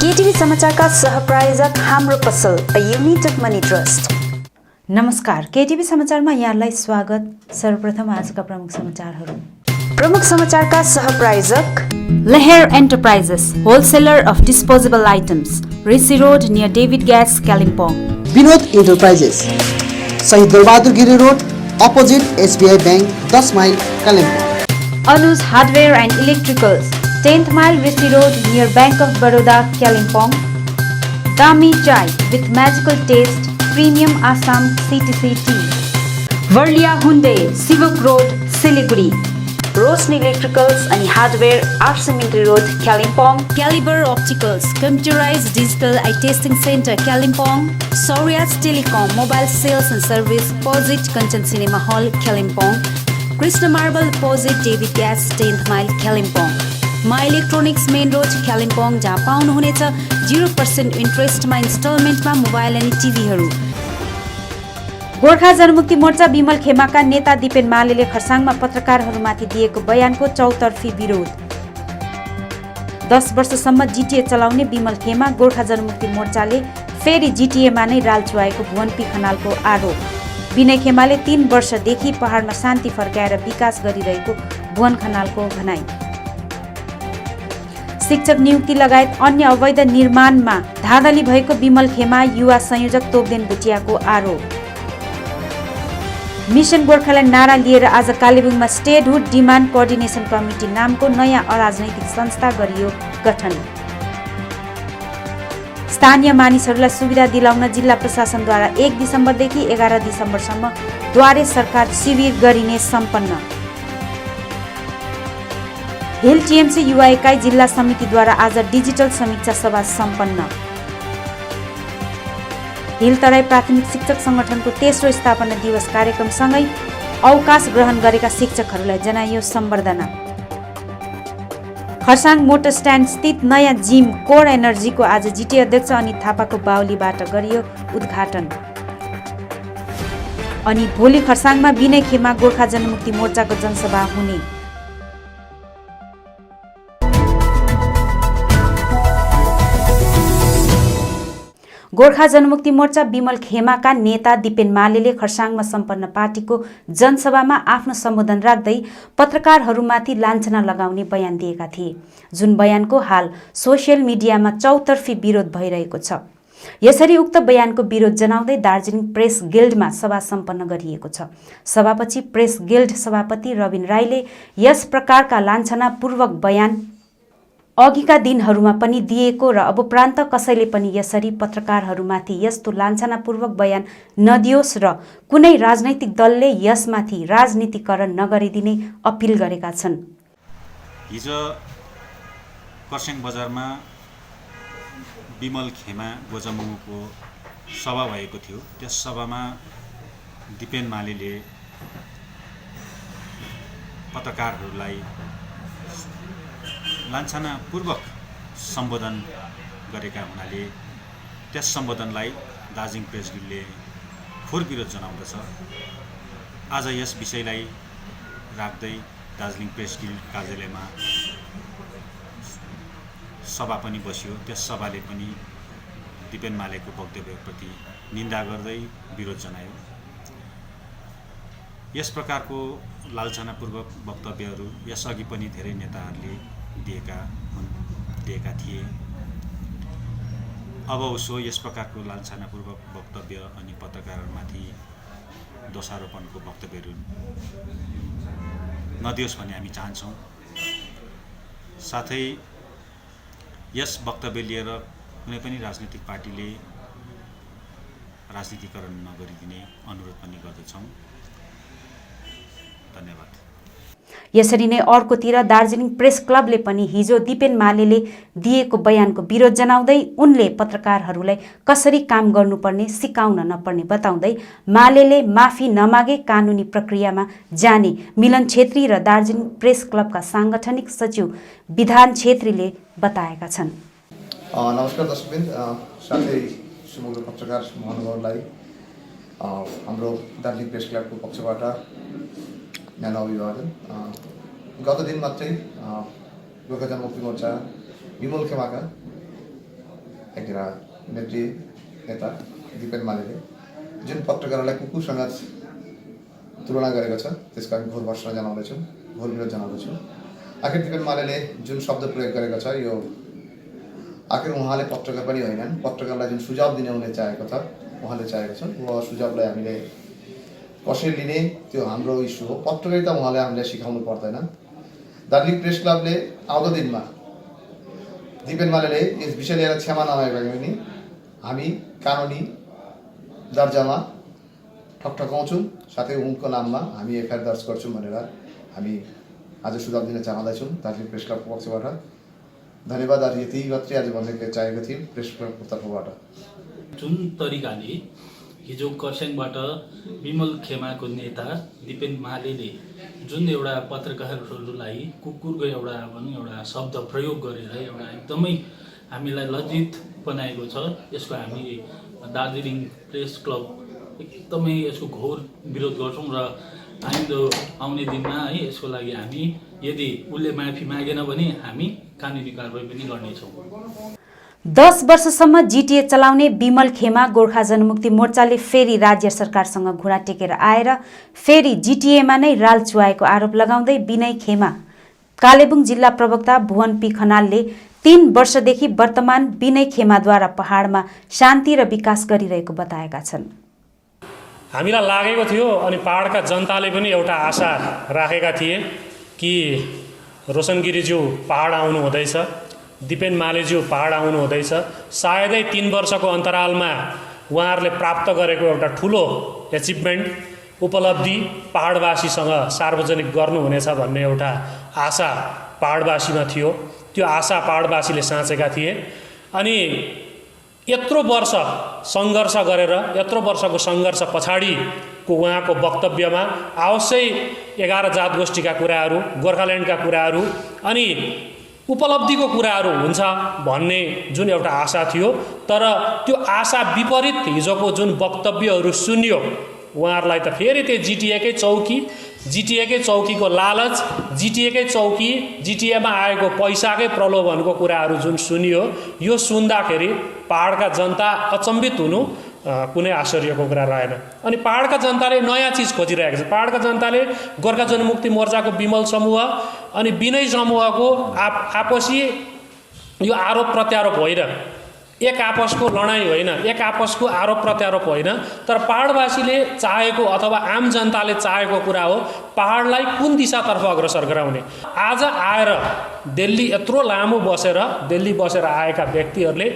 केटीभी समाचारका सहप्रायोजक हाम्रो पसल अ युनाइटेड मनी ट्रस्ट। नमस्कार, केटीभी समाचारमा यहाँलाई स्वागत। सर्वप्रथम आजका प्रमुख समाचारहरू। प्रमुख समाचारका सहप्रायोजक Laher enterprises, wholesaler of disposable items, Rishi road near David gas, Kalimpong. Vinod enterprises, Shahid Darbahadur Giri road, opposite SBI bank, 10 mile, Kalimpong. Anuj hardware and electricals, 10th mile Rishi Road near Bank of Baroda, Kalimpong. Dami Chai with magical taste, premium Assam CTC tea. Varlia Hyundai, Sivak Road, Siliguri. Rosni Electricals and Hardware, Arsamindri Road, Kalimpong. Caliber Opticals, computerized digital eye testing center, Kalimpong. Saurias Telecom, mobile sales and service, Posit Kanchan Cinema Hall, Kalimpong. Krishna Marble Posit David Gas, 10th mile, Kalimpong. मा electronics main road, Kalimpong, जहाँ पाउनुहुनेछ 0% इन्ट्रेस्टमा इन्स्टलमेन्टमा mobile अनि टिभीहरू। गोर्खा जनमुक्ति मोर्चा विमल खेमाका नेता दिपेन मालेले खरसाङमा पत्रकारहरूमाथि दिएको बयानको चौतर्फी विरोध। 10 वर्षसम्म जिटिए चलाउने विमल खेमा, गोर्खा जनमुक्ति मोर्चाले फेरि जिटिएमा नै राल चुहाएको भुवन पी खनालको आरोप। विनय खेमाले 3 वर्षदेखि पहाडमा शान्ति फर्काएर विकास गरिरहेको भुवन खनालको भनाई। शिक्षक नियुक्ति लगायत अन्य अवैध निर्माणमा धाँधली भएको विमल खेमा, युवा संयोजक तोपदेन भुटियाको आरोप। मिसन गोर्खाल्यान्ड नारा लिएर आज कालेबुङमा स्टेटहुड डिमान्ड कोअर्डिनेसन कमिटी नामको नयाँ अराजनैतिक संस्था गरियो गठन। स्थानीय मानिसहरूलाई सुविधा दिलाउन जिल्ला प्रशासनद्वारा 1 दिसम्बरदेखि 11 दिसम्बरसम्म द्वारे सरकार शिविर गरिने सम्पन्न। हिल टिएमसी युवा एकाइ जिल्ला समितिद्वारा आज डिजिटल समीक्षा सभा सम्पन्न। हिल तराई प्राथमिक शिक्षक संगठनको तेस्रो स्थापना दिवस कार्यक्रमसँगै अवकाश ग्रहण गरेका शिक्षकहरूलाई जनाइयो सम्बर्धना। खरसाङ मोटर स्ट्यान्ड स्थित नयाँ जिम कोर एनर्जीको आज जिटिए अध्यक्ष अनित थापाको बाहुलीबाट गरियो उद्घाटन। अनि भोलि खरसाङमा विनय खेमा गोर्खा जनमुक्ति मोर्चाको जनसभा हुने। गोर्खा जनमुक्ति मोर्चा विमल खेमाका नेता दिपेन मालेले खरसाङमा सम्पन्न पार्टीको जनसभामा आफ्नो सम्बोधन राख्दै पत्रकारहरूमाथि लाञ्छना लगाउने बयान दिएका थिए, जुन बयानको हाल सोसियल मिडियामा चौतर्फी विरोध भइरहेको छ। यसरी उक्त बयानको विरोध जनाउँदै दार्जिलिङ प्रेस गिल्डमा सभा सम्पन्न गरिएको छ। सभापछि प्रेस गिल्ड सभापति रविन राईले यस प्रकारका लाञ्छनापूर्वक बयान अघिका दिनहरूमा पनि दिएको र अब प्रान्त कसैले पनि यसरी पत्रकारहरूमाथि यस्तो लाञ्छनापूर्वक बयान नदियोस् र कुनै राजनैतिक दलले यसमाथि राजनीतिकरण नगरिदिने अपिल गरेका छन्। हिजो खरसाङ बजारमा विमल खेमा गोजमुङको सभा भएको थियो। त्यस सभामा दिपेन मालेले पत्रकारहरूलाई लाञ्छनापूर्वक सम्बोधन गरेका हुनाले त्यस सम्बोधनलाई दार्जिलिङ प्रेस गिल्डले खोर विरोध जनाउँदछ। आज यस विषयलाई राख्दै दार्जिलिङ प्रेस गिल्ड कार्यालयमा सभा पनि बस्यो। त्यस सभाले पनि दिपेन मालेको वक्तव्यप्रति निन्दा गर्दै विरोध जनायो। यस प्रकारको लाञ्छनापूर्वक वक्तव्यहरू यसअघि पनि धेरै नेताहरूले दिएका थिए। अब उसो यस प्रकारको लाञ्छनापूर्वक वक्तव्य अनि पत्रकारहरूमाथि दोषारोपणको वक्तव्यहरू नदियोस् भन्ने हामी चाहन्छौँ। साथै यस वक्तव्य लिएर कुनै पनि राजनीतिक पार्टीले राजनीतिकरण नगरिदिने अनुरोध पनि गर्दछौँ। धन्यवाद। यसरी नै अर्कोतिर दार्जिलिङ प्रेस क्लबले पनि हिजो दिपेन मालेले दिएको बयानको विरोध जनाउँदै उनले पत्रकारहरूलाई कसरी काम गर्नुपर्ने सिकाउन नपर्ने बताउँदै मालेले माफी नमागे कानुनी प्रक्रियामा जाने मिलन छेत्री र दार्जिलिङ प्रेस क्लबका सांगठनिक सचिव विधान छेत्रीले बताएका छन्। नमस्कार दर्शकवृन्द, साथै समग्र पत्रकार महानुभावलाई हाम्रो दार्जिलिङ प्रेस क्लबको पक्षबाट न्यानो अभिवादन। गत दिन मात्रै गोर्खा जनमुक्ति मोर्चा विमल खेमाका एकजना नेता दिपेन मालेले जुन पत्रकारलाई कुकुरसँग तुलना गरेको छ त्यसको हामी घोर भर्त्सना जनाउँदैछौँ, घोर विरोध जनाउँदैछौँ। आखिर दिपेन मालेले जुन शब्द प्रयोग गरेको छ यो आखिर उहाँले पत्रकार पनि होइनन्, पत्रकारलाई जुन सुझाव दिने उनले चाहेको छ, उहाँले चाहेको छ उहाँ सुझावलाई हामीले कसरी लिने त्यो हाम्रो इस्यु हो। पत्रकारिता उहाँले हामीले सिकाउनु पर्दैन। दार्जिलिङ प्रेस क्लबले आउँदो दिनमा दिपेन मालेले यस विषय लिएर क्षमा नमागे पनि हामी कानुनी दर्जामा ठकठकाउँछौँ, साथै उनको नाममा हामी एफआइआर दर्ज गर्छौँ भनेर हामी आज सुझाव दिन चाहँदैछौँ दार्जिलिङ प्रेस क्लबको पक्षबाट। धन्यवाद। आज यति मात्रै आज भन्ने चाहेको थियो प्रेस क्लबको तर्फबाट। जुन तरिकाले हिजो खरसाङबाट विमल खेमाको नेता दिपेन मालेले जुन एउटा पत्रकारहरूलाई कुकुरको एउटा शब्द प्रयोग गरेर एउटा एकदमै हामीलाई लज्जित बनाएको छ, यसको हामी दार्जिलिङ प्रेस क्लब एकदमै यसको घोर विरोध गर्छौँ र आउने दिनमा है यसको लागि हामी यदि उसले माफी मागेन भने हामी कानुनी कारबाही पनि गर्नेछौँ। 10 वर्षसम्म जिटिए चलाउने विमल खेमा गोर्खा जनमुक्ति मोर्चाले फेरि राज्य सरकारसँग घुँडा टेकेर आएर फेरि जिटिएमा नै राल चुहाएको आरोप लगाउँदै विनय खेमा कालेबुङ जिल्ला प्रवक्ता भुवन पी खनालले 3 वर्षदेखि वर्तमान विनय खेमाद्वारा पहाडमा शान्ति र विकास गरिरहेको बताएका छन्। हामीलाई लागेको थियो अनि पहाडका जनताले पनि एउटा आशा राखेका थिए कि रोशन गिरीज्यू पहाड आउनु हुँदैछ, दिपेन मालेज्यू पहाड आउनु हुँदैछ, सायदै 3 वर्षको अन्तरालमा उहाँहरूले प्राप्त गरेको एउटा ठुलो एचिभमेन्ट उपलब्धि पहाडवासीसँग सार्वजनिक गर्नुहुनेछ भन्ने एउटा आशा पहाडवासीमा थियो। त्यो आशा पहाडवासीले साँचेका थिए अनि यत्रो वर्ष सङ्घर्ष गरेर यत्रो वर्षको सङ्घर्ष पछाडिको उहाँको वक्तव्यमा आवश्यै 11 जात गोष्ठीका कुराहरू, गोर्खाल्यान्डका कुराहरू अनि उपलब्धिको कुराहरू हुन्छ भन्ने जुन एउटा आशा थियो, तर त्यो आशा विपरीत हिजोको जुन वक्तव्यहरू सुनियो उहाँहरूलाई त फेरि त्यो जिटिएकै चौकीको लालच, जिटिएकै चौकी, जिटिएमा आएको पैसाकै प्रलोभनको कुराहरू जुन सुनियो, यो सुन्दाखेरि पहाडका जनता अचम्बित हुनु कुनै आश्चर्यको कुरा रहेन। अनि पहाडका जनताले नयाँ चिज खोजिरहेको छ। पहाडका जनताले गोर्खा जनमुक्ति मोर्चाको विमल समूह अनि विनय समूहको आपसी यो आरोप प्रत्यारोप होइन, एक आपसको लडाइँ होइन, एक आपसको आरोप प्रत्यारोप होइन, तर पहाडवासीले चाहेको अथवा आम जनताले चाहेको कुरा हो पहाडलाई कुन दिशातर्फ अग्रसर गराउने। आज आएर दिल्ली यत्रो लामो दिल्ली बसेर आएका व्यक्तिहरूले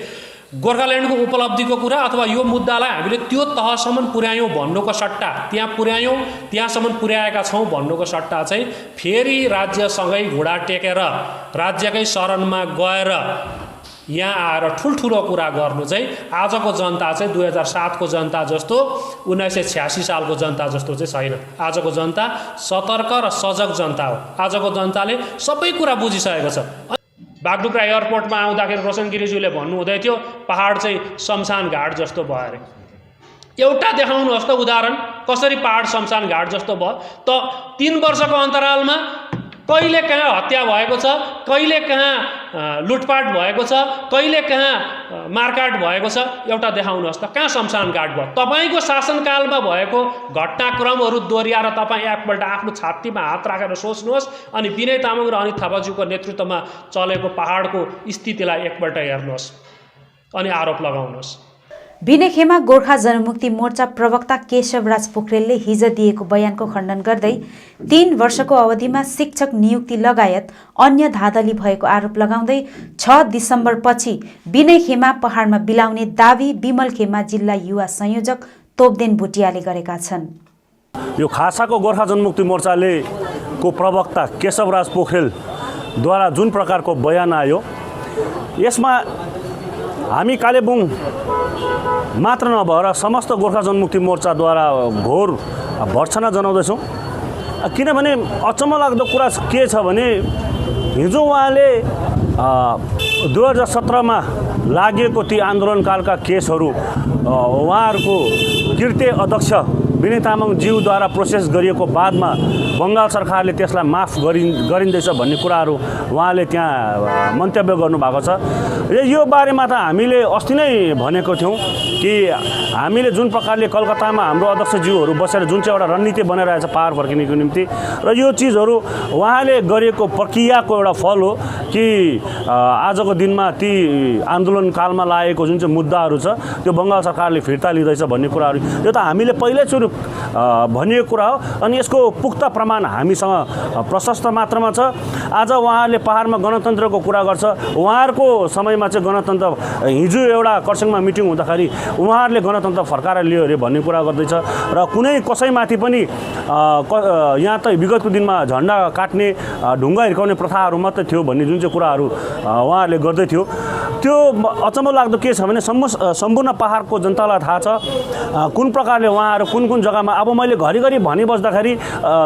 गोर्खाल्यान्डको उपलब्धिको कुरा अथवा यो मुद्दालाई हामीले त्यो तहसम्म पुर्यायौँ भन्नुको सट्टा त्यहाँसम्म पुर्याएका छौँ भन्नुको सट्टा चाहिँ फेरि राज्यसँगै घुँडा टेकेर राज्यकै शरणमा गएर यहाँ आएर ठुल्ठुलो कुरा गर्नु चाहिँ आजको जनता चाहिँ 2007 को जनता जस्तो 1986 सालको जनता जस्तो चाहिँ छैन। आजको जनता सतर्क र सजग जनता हो। आजको जनताले सबै कुरा बुझिसकेको छ। बागडुग्रा एयरपोर्टमा आउँदाखेरि रोशन गिरिज्यूले भन्नुहुँदै थियो पहाड चाहिँ शमशान घाट जस्तो भयो अरे। एउटा देखाउनुहोस् त उदाहरण कसरी पहाड शमशान घाट जस्तो भयो त। 3 वर्षको अन्तरालमा कहिले कहाँ हत्या भएको छ, कहिले कहाँ लुटपाट भएको छ, कहिले कहाँ मारकाट भएको छ, एउटा देखाउनुहोस् त कहाँ शमशान घाट भयो। तपाईँको शासनकालमा भएको घटनाक्रमहरू दोहोऱ्याएर तपाईँ एकपल्ट आफ्नो छातीमा हात राखेर सोच्नुहोस् अनि विनय तामाङ र अनित थापाज्यूको नेतृत्वमा चलेको पहाडको स्थितिलाई एकपल्ट हेर्नुहोस् अनि आरोप लगाउनुहोस्। विनय खेमा गोर्खा जनमुक्ति मोर्चा प्रवक्ता केशवराज पोखरेलले हिजो दिएको बयानको खण्डन गर्दै 3 वर्षको अवधिमा शिक्षक नियुक्ति लगायत अन्य धाँधली भएको आरोप लगाउँदै 6 डिसेम्बर पछि विनय खेमा पहाडमा बिलाउने दावी विमल खेमा जिल्ला युवा संयोजक तोपदेन भुटियाले गरेका छन्। यो खासाको गोर्खा जनमुक्ति मोर्चाले को प्रवक्ता केशवराज पोखरेलद्वारा जुन प्रकारको बयान आयो यसमा हामी कालेबुङ मात्र नभएर समस्त गोर्खा जनमुक्ति मोर्चाद्वारा घोर भर्त्सना जनाउँदैछौँ। किनभने अचम्म लाग्दो कुरा के छ भने हिजो उहाँले 2017 मा लागेको ती आन्दोलनकालका केसहरू उहाँहरूको कृत्य अध्यक्ष विनय तामाङ ज्यूद्वारा प्रोसेस गरिएको बादमा बङ्गाल सरकारले त्यसलाई माफ गरिँदैछ भन्ने कुराहरू उहाँले त्यहाँ मन्तव्य गर्नुभएको छ। यो बारेमा त हामीले अस्ति नै भनेको थियौँ कि हामीले जुन प्रकारले कलकत्तामा हाम्रो अध्यक्षज्यूहरू बसेर जुन चाहिँ एउटा रणनीति बनाइरहेछ पहाड फर्किनेको निम्ति र यो चिजहरू उहाँले गरेको प्रक्रियाको एउटा फल हो कि आजको दिनमा ती आन्दोलनकालमा लागेको जुन चाहिँ मुद्दाहरू छ त्यो बङ्गाल सरकारले फिर्ता लिँदैछ भन्ने कुराहरू यो त हामीले पहिल्यैचोटि भनिएको कुरा हो। अनि यसको पुख्ता प्रमाण हामीसँग प्रशस्त मात्रामा छ। आज उहाँहरूले पहाडमा गणतन्त्रको कुरा गर्छ, उहाँहरूको समयमा चाहिँ गणतन्त्र हिजो एउटा खरसाङमा मिटिङ हुँदाखेरि उहाँहरूले गणतन्त्र फर्काएर लियो अरे भन्ने कुरा गर्दैछ र कुनै कसैमाथि पनि यहाँ त विगतको दिनमा झन्डा काट्ने ढुङ्गा हिर्काउने प्रथाहरू मात्रै थियो भन्ने जुन चाहिँ कुराहरू उहाँहरूले गर्दै थियो त्यो अचम्म लाग्दो के छ भने सम्पूर्ण पहाडको जनतालाई थाहा छ कुन प्रकारले उहाँहरू कुन कुन जग्गामा अब मैले घरिघरि भनिबस्दाखेरि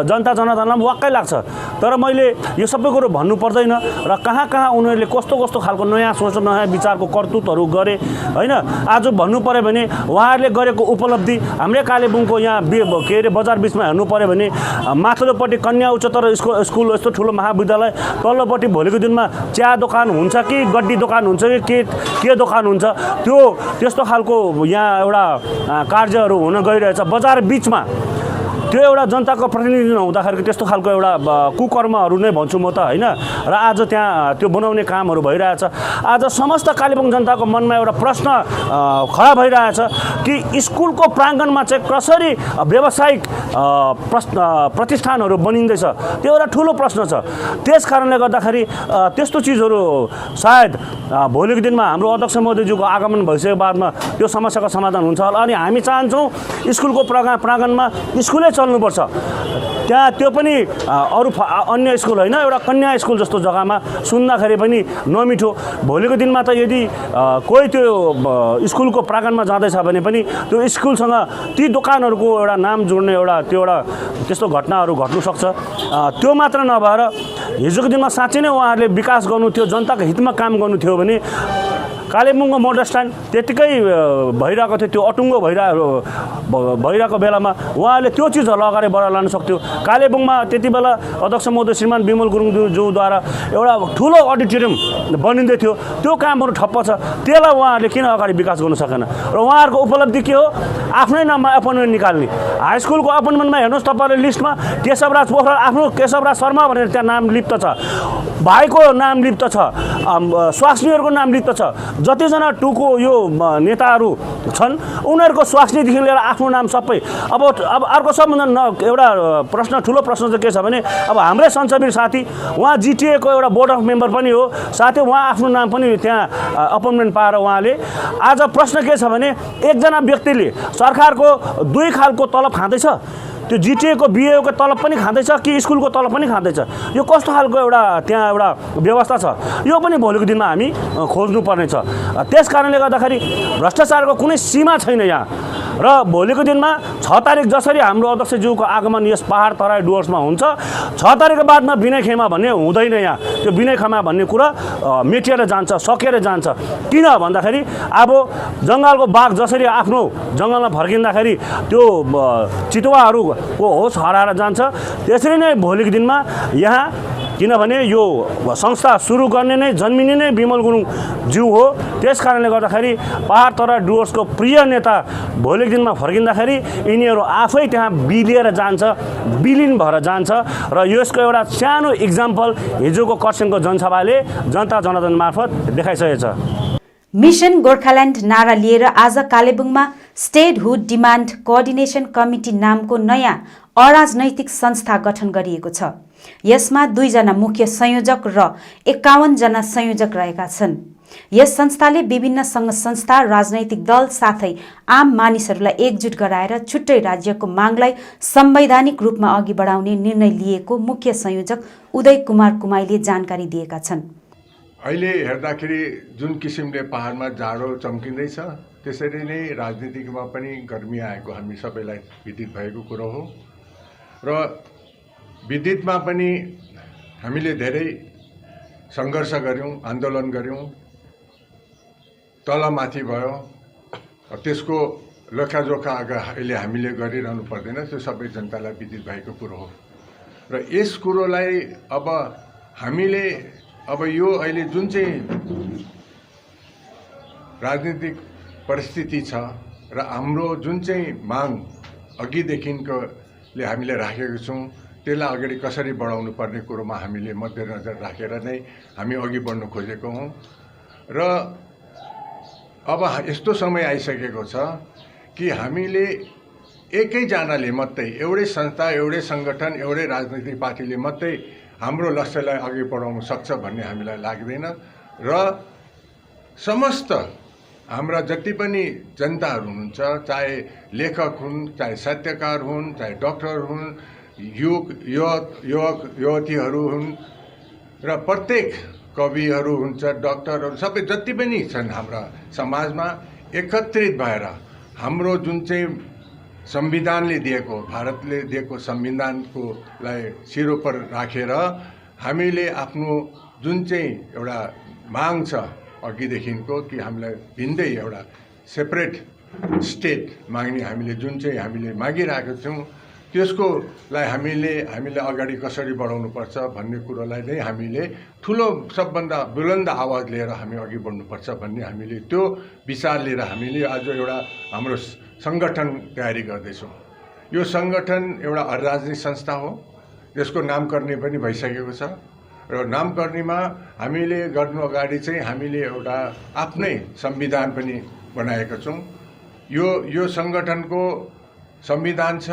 जनता जनार्दनलाई वाक्कै लाग्छ, तर मैले यो सबै कुरो भन्नु पर्दैन र कहाँ कहाँ उनीहरूले कस्तो कस्तो खालको नयाँ सोच नयाँ विचारको करतुतहरू गरे होइन। आज भन्नु पऱ्यो भने उहाँहरूले गरेको उपलब्धि हाम्रै कालेबुङको यहाँ के अरे बजार बिचमा हेर्नु पऱ्यो भने माथिल्लोपट्टि कन्या उच्चतर स्कुल यस्तो ठुलो महाविद्यालय, तल्लोपट्टि भोलिको दिनमा चिया दोकान हुन्छ कि गड्डी दोकान हुन्छ कि के दोकान हुन्छ त्यो त्यस्तो खालको यहाँ एउटा कार्यहरू हुन गइरहेछ बजार बिचमा। त्यो एउटा जनताको प्रतिनिधि नहुँदाखेरि त्यस्तो खालको एउटा कुकर्महरू नै भन्छु म त होइन। र आज त्यहाँ त्यो बनाउने कामहरू भइरहेछ। आज समस्त कालेबुङ जनताको मनमा एउटा प्रश्न खडा भइरहेछ कि स्कुलको प्राङ्गणमा चाहिँ कसरी व्यावसायिक प्रतिष्ठानहरू बनिँदैछ, त्यो एउटा ठुलो प्रश्न छ। त्यस कारणले गर्दाखेरि त्यस्तो चिजहरू सायद भोलिको दिनमा हाम्रो अध्यक्ष मोदीज्यूको आगमन भइसकेको बादमा त्यो समस्याको समाधान हुन्छ होला। अनि हामी चाहन्छौँ स्कुलको प्राङ्गणमा स्कुलै चल्नुपर्छ, त्यहाँ त्यो पनि अरू अन्य स्कुल होइन एउटा कन्या स्कुल जस्तो जग्गामा सुन्दाखेरि पनि नमिठो। भोलिको दिनमा त यदि कोही त्यो स्कुलको प्राङ्गणमा जाँदैछ भने पनि त्यो स्कुलसँग ती दोकानहरूको एउटा नाम जोड्ने एउटा त्यो एउटा त्यस्तो घटनाहरू घट्नु सक्छ। त्यो मात्र नभएर हिजोको दिनमा साँच्चै नै उहाँहरूले विकास गर्नु थियो, जनताको हितमा काम गर्नु थियो भने कालेबुङको मोटर स्ट्यान्ड त्यतिकै भइरहेको थियो, त्यो अटुङ्गो भइरहेको बेलामा उहाँले त्यो चिजहरू अगाडि बढाएर लान सक्थ्यो। कालेबुङमा त्यति बेला अध्यक्ष महोदय श्रीमान बिमल गुरुङज्यूद्वारा एउटा ठुलो अडिटोरियम बनिँदै थियो, त्यो कामहरू ठप्प छ। त्यसलाई उहाँहरूले किन अगाडि विकास गर्नु सकेन? र उहाँहरूको उपलब्धि के हो? आफ्नै नाममा एपोइन्टमेन्ट निकाल्ने। हाई स्कुलको एपोइन्टमेन्टमा हेर्नुहोस् तपाईँले लिस्टमा केशवराज पोखरेल आफ्नो केशवराज शर्मा भनेर त्यहाँ नाम लिप्त छ, भाइको नाम लिप्त छ, स्वास्नीहरूको नाम लिप्त छ। जतिजना टुको यो नेताहरू छन् उनीहरूको स्वास्नीदेखि लिएर आफ्नो नाम सबै। अब अर्को सबभन्दा एउटा प्रश्न ठुलो प्रश्न चाहिँ के छ भने अब हाम्रै सञ्चबीर साथी उहाँ जिटिएको एउटा बोर्ड अफ मेम्बर पनि हो, साथै उहाँ आफ्नो नाम पनि त्यहाँ अपोइन्टमेन्ट पाएर उहाँले। आज प्रश्न के छ भने एकजना व्यक्तिले सरकारको दुई खालको तलब खाँदैछ, त्यो जिटिएको बिएको तलब पनि खाँदैछ कि स्कुलको तलब पनि खाँदैछ। यो कस्तो खालको एउटा त्यहाँ एउटा व्यवस्था छ, यो पनि भोलिको दिनमा हामी खोज्नुपर्ने छ। त्यस कारणले गर्दाखेरि भ्रष्टाचारको कुनै सीमा छैन यहाँ। र भोलिको दिनमा 6 तारिक जसरी हाम्रो अध्यक्षज्यूको आगमन यस पहाड तराई डुवर्समा हुन्छ, 6 तारिकको बादमा विनय खेमा भन्ने हुँदैन। यहाँ त्यो विनय खेमा भन्ने कुरा मेटिएर जान्छ, सकेर जान्छ। किन भन्दाखेरि अब जङ्गलको बाघ जसरी आफ्नो जङ्गलमा फर्किँदाखेरि त्यो चितुवाहरूको होस हराएर जान्छ, त्यसरी नै भोलिको दिनमा यहाँ किनभने यो संस्था सुरु गर्ने नै जन्मिने नै बिमल गुरुङज्यू हो। त्यस कारणले गर्दाखेरि पहाड तराई डुवर्सको प्रिय नेता भोलिको दिनमा फर्किँदाखेरि यिनीहरू आफै त्यहाँ बिलिएर जान्छ, विलिन भएर जान्छ। र यसको एउटा सानो इक्जाम्पल हिजोको खरसाङको जनसभाले जनता जनार्दन मार्फत देखाइसकेछ। मिसन गोर्खाल्यान्ड नारा लिएर आज कालेबुङमा स्टेटहुड डिमान्ड कोअर्डिनेसन कमिटी नामको नयाँ अराजनैतिक संस्था गठन गरिएको छ। यसमा 2 जना मुख्य संयोजक र 51 जना संयोजक रहेका छन्। यस संस्थाले विभिन्न सङ्घ संस्था, राजनैतिक दल साथै आम मानिसहरूलाई एकजुट गराएर छुट्टै राज्यको मागलाई संवैधानिक रूपमा अघि बढाउने निर्णय लिएको मुख्य संयोजक उदय कुमार कुमाईले जानकारी दिएका छन्। अहिले हेर्दाखेरि जुन किसिमले पहाडमा जाडो चम्किँदैछ त्यसरी नै राजनीतिमा पनि गर्मी आएको हामी सबैलाई विदित भएको कुरो हो। र विदितमा पनि हामीले धेरै सङ्घर्ष गऱ्यौँ, आन्दोलन गऱ्यौँ, तलमाथि भयो। त्यसको लेखाजोखा अहिले हामीले गरिरहनु पर्दैन, त्यो सबै जनतालाई विदित भएको कुरो हो। र यस कुरोलाई अब हामीले अब यो अहिले जुन चाहिँ राजनीतिक परिस्थिति छ र हाम्रो जुन चाहिँ माग अघिदेखिकोले हामीले राखेको छौँ त्यसलाई अगाडि कसरी बढाउनु पर्ने कुरोमा हामीले मध्यनजर राखेर नै हामी अघि बढ्न खोजेको हौँ र अब यस्तो समय आइसकेको छ कि हामीले एकैजनाले मात्रै एउटै संस्था एउटै सङ्गठन एउटै राजनैतिक पार्टीले मात्रै हाम्रो लक्ष्यलाई अघि बढाउन सक्छ भन्ने हामीलाई लाग्दैन र समस्त हाम्रा जति पनि जनताहरू हुनुहुन्छ, चाहे लेखक हुन्, चाहे साहित्यकार हुन्, चाहे डक्टर हुन्, युवतीहरू हुन् र प्रत्येक कविहरू हुन्छ, डक्टरहरू सबै जति पनि छन् हाम्रा समाजमा एकत्रित भएर हाम्रो जुन चाहिँ संविधानले दिएको, भारतले दिएको संविधानकोलाई शिरोपर राखेर हामीले आफ्नो जुन चाहिँ एउटा माग छ अघिदेखिको कि हामीलाई भिन्दै एउटा सेपरेट स्टेट माग्ने हामीले जुन चाहिँ हामीले मागिरहेको छौँ त्यसकोलाई हामीले अगाडि कसरी बढाउनुपर्छ भन्ने कुरोलाई नै हामीले ठुलो सबभन्दा बुलन्द आवाज लिएर हामी अघि बढ्नुपर्छ भन्ने हामीले त्यो विचार लिएर हामीले आज एउटा हाम्रो सङ्गठन तयारी गर्दैछौँ। यो सङ्गठन एउटा राजनीतिक संस्था हो, यसको नामकरण पनि भइसकेको छ र नामकरणमा हामीले गर्नु अगाडि चाहिँ हामीले एउटा आफ्नै संविधान पनि बनाएका छौँ। यो सङ्गठनको संविधान छ,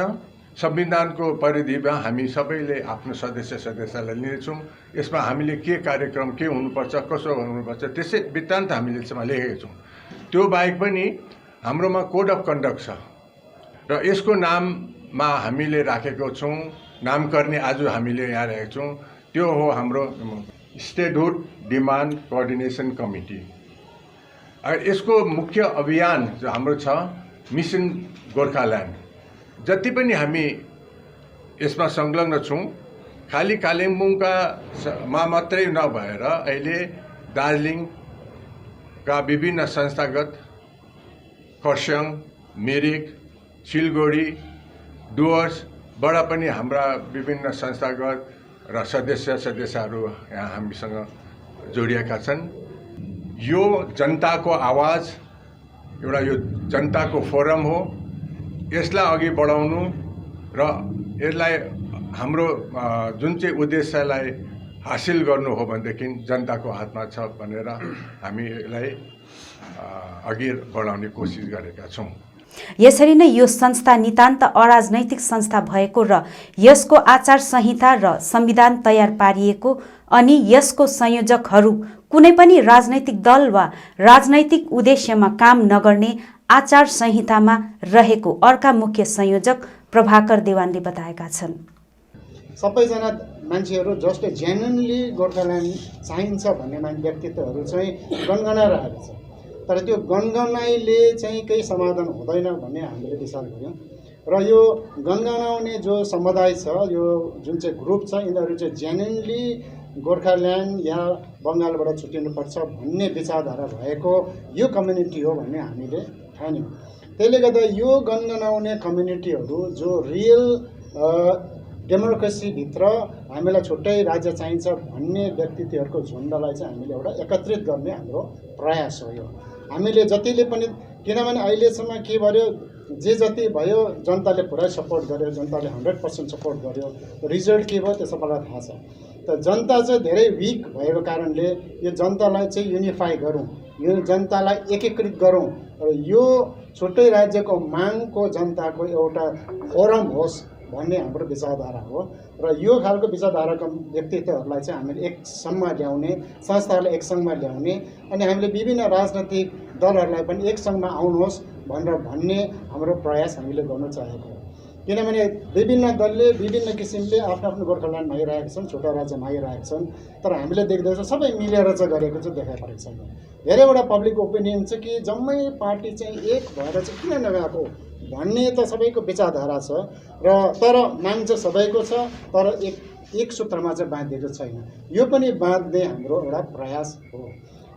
संविधानको परिधिमा हामी सबैले आफ्नो सदस्यलाई लिनेछौँ। यसमा हामीले के कार्यक्रम के हुनुपर्छ, कसो हुनुपर्छ त्यसै वृत्तान्त हामीले यसमा लेखेका छौँ। त्यो बाहेक पनि हाम्रोमा कोड अफ कन्डक्ट छ र यसको नाममा हामीले राखेको छौँ, नामकरण आज हामीले यहाँ राखेको छौँ, त्यो हो हाम्रो स्टेटहुड डिमान्ड कोअर्डिनेसन कमिटी। यसको मुख्य अभियान जो हाम्रो छ मिसन गोर्खाल्यान्ड। जति पनि हामी यसमा संलग्न छौँ, खालि कालिम्पोङका मात्रै नभएर अहिले दार्जिलिङका विभिन्न संस्थागत, खरसाङ, मिरिक, सिलगढी, डुवर्सबाट पनि हाम्रा विभिन्न संस्थागत र सदस्यहरू यहाँ हामीसँग जोडिएका छन्। यो जनताको आवाज एउटा यो जनताको फोरम हो। यसलाई अघि बढाउनु र यसलाई हाम्रो जुन चाहिँ उद्देश्यलाई हासिल गर्नु हो भनेदेखि जनताको हातमा छ भनेर हामी यसलाई अघि बढाउने कोसिस गरेका छौँ। यसरी नै यो संस्था नितान्त अराजनैतिक संस्था भएको र यसको आचार संहिता र संविधान तयार पारिएको अनि यसको संयोजकहरू कुनै पनि राजनैतिक दल वा राजनैतिक उद्देश्यमा काम नगर्ने आचार संहितामा रहेको अर्का मुख्य संयोजक प्रभाकर देवानले बताएका छन्। सबैजना मान्छेहरू जसले जेन्युनली गोर्खाल्यान्ड चाहिन्छ भन्ने व्यक्तित्वहरू चाहिँ गनगनाइरहेको छ, तर त्यो गनगनाइले चाहिँ केही समाधान हुँदैन भन्ने हामीले विचार गऱ्यौँ र यो गनगनाउने जो समुदाय छ, यो जुन चाहिँ ग्रुप छ, यिनीहरू चाहिँ जेन्युनली गोर्खाल्यान्ड या बङ्गालबाट छुट्टिनुपर्छ भन्ने विचारधारा भएको यो कम्युनिटी हो भन्ने हामीले ठान्यौँ। त्यसले गर्दा यो गनगनाउने कम्युनिटीहरू जो रियल डेमोक्रेसीभित्र हामीलाई छुट्टै राज्य चाहिन्छ भन्ने व्यक्तित्वहरूको झुन्डलाई चाहिँ हामीले एउटा एकत्रित गर्ने हाम्रो प्रयास हो। यो हामीले जतिले पनि, किनभने अहिलेसम्म के गर्यो, जे जति भयो जनताले पुरै सपोर्ट गर्यो, जनताले 100% सपोर्ट गर्यो, रिजल्ट के भयो त्यो सबैलाई थाहा छ। त जनता चाहिँ धेरै विक भएको कारणले यो जनतालाई चाहिँ युनिफाई गरौँ, यो जनतालाई एकीकृत गरौँ र यो छुट्टै राज्यको मागको जनताको एउटा फोरम होस् भन्ने हाम्रो विचारधारा हो र यो खालको विचारधाराका व्यक्तित्वहरूलाई चाहिँ हामीले एक सङ्घमा ल्याउने, संस्थाहरूलाई एक सङ्घमा ल्याउने अनि हामीले विभिन्न राजनैतिक दलहरूलाई पनि एक सङ्घमा आउनुहोस् भनेर भन्ने हाम्रो प्रयास हामीले गर्न चाहेको हो। किनभने विभिन्न दलले विभिन्न किसिमले आफ्नो आफ्नो गोर्खाल्यान्ड मागिरहेका छन्, छोटा राज्य मागिरहेका छन्, तर हामीले देख्दैछौँ सबै मिलेर चाहिँ गरेको चाहिँ देखा परेको छैन। धेरैवटा पब्लिक ओपिनियन छ कि जम्मै पार्टी चाहिँ एक भएर चाहिँ किन नगएको भन्ने त सबैको विचारधारा छ र तर माग चाहिँ सबैको छ, तर एक सूत्रमा चाहिँ बाँधिएको छैन। यो पनि बाँध्ने हाम्रो एउटा प्रयास हो।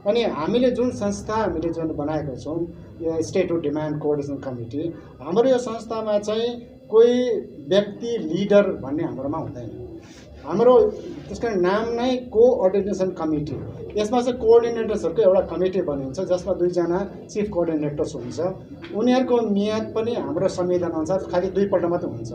अनि हामीले जुन संस्था हामीले जुन बनाएको छौँ यो स्टेटहुड डिमान्ड कोअर्डिनेसन कमिटी, हाम्रो यो संस्थामा चाहिँ कोही व्यक्ति लिडर भन्ने हाम्रोमा हुँदैन। हाम्रो त्यसको नाम नै कोअर्डिनेसन कमिटी। यसमा चाहिँ कोअर्डिनेटर्सहरूको एउटा कमिटी बनिन्छ जसमा 2 जना चिफ कोअर्डिनेटर्स हुन्छ। उनीहरूको मियाद पनि हाम्रो संविधानअनुसार खालि 2 पल्ट मात्रै हुन्छ।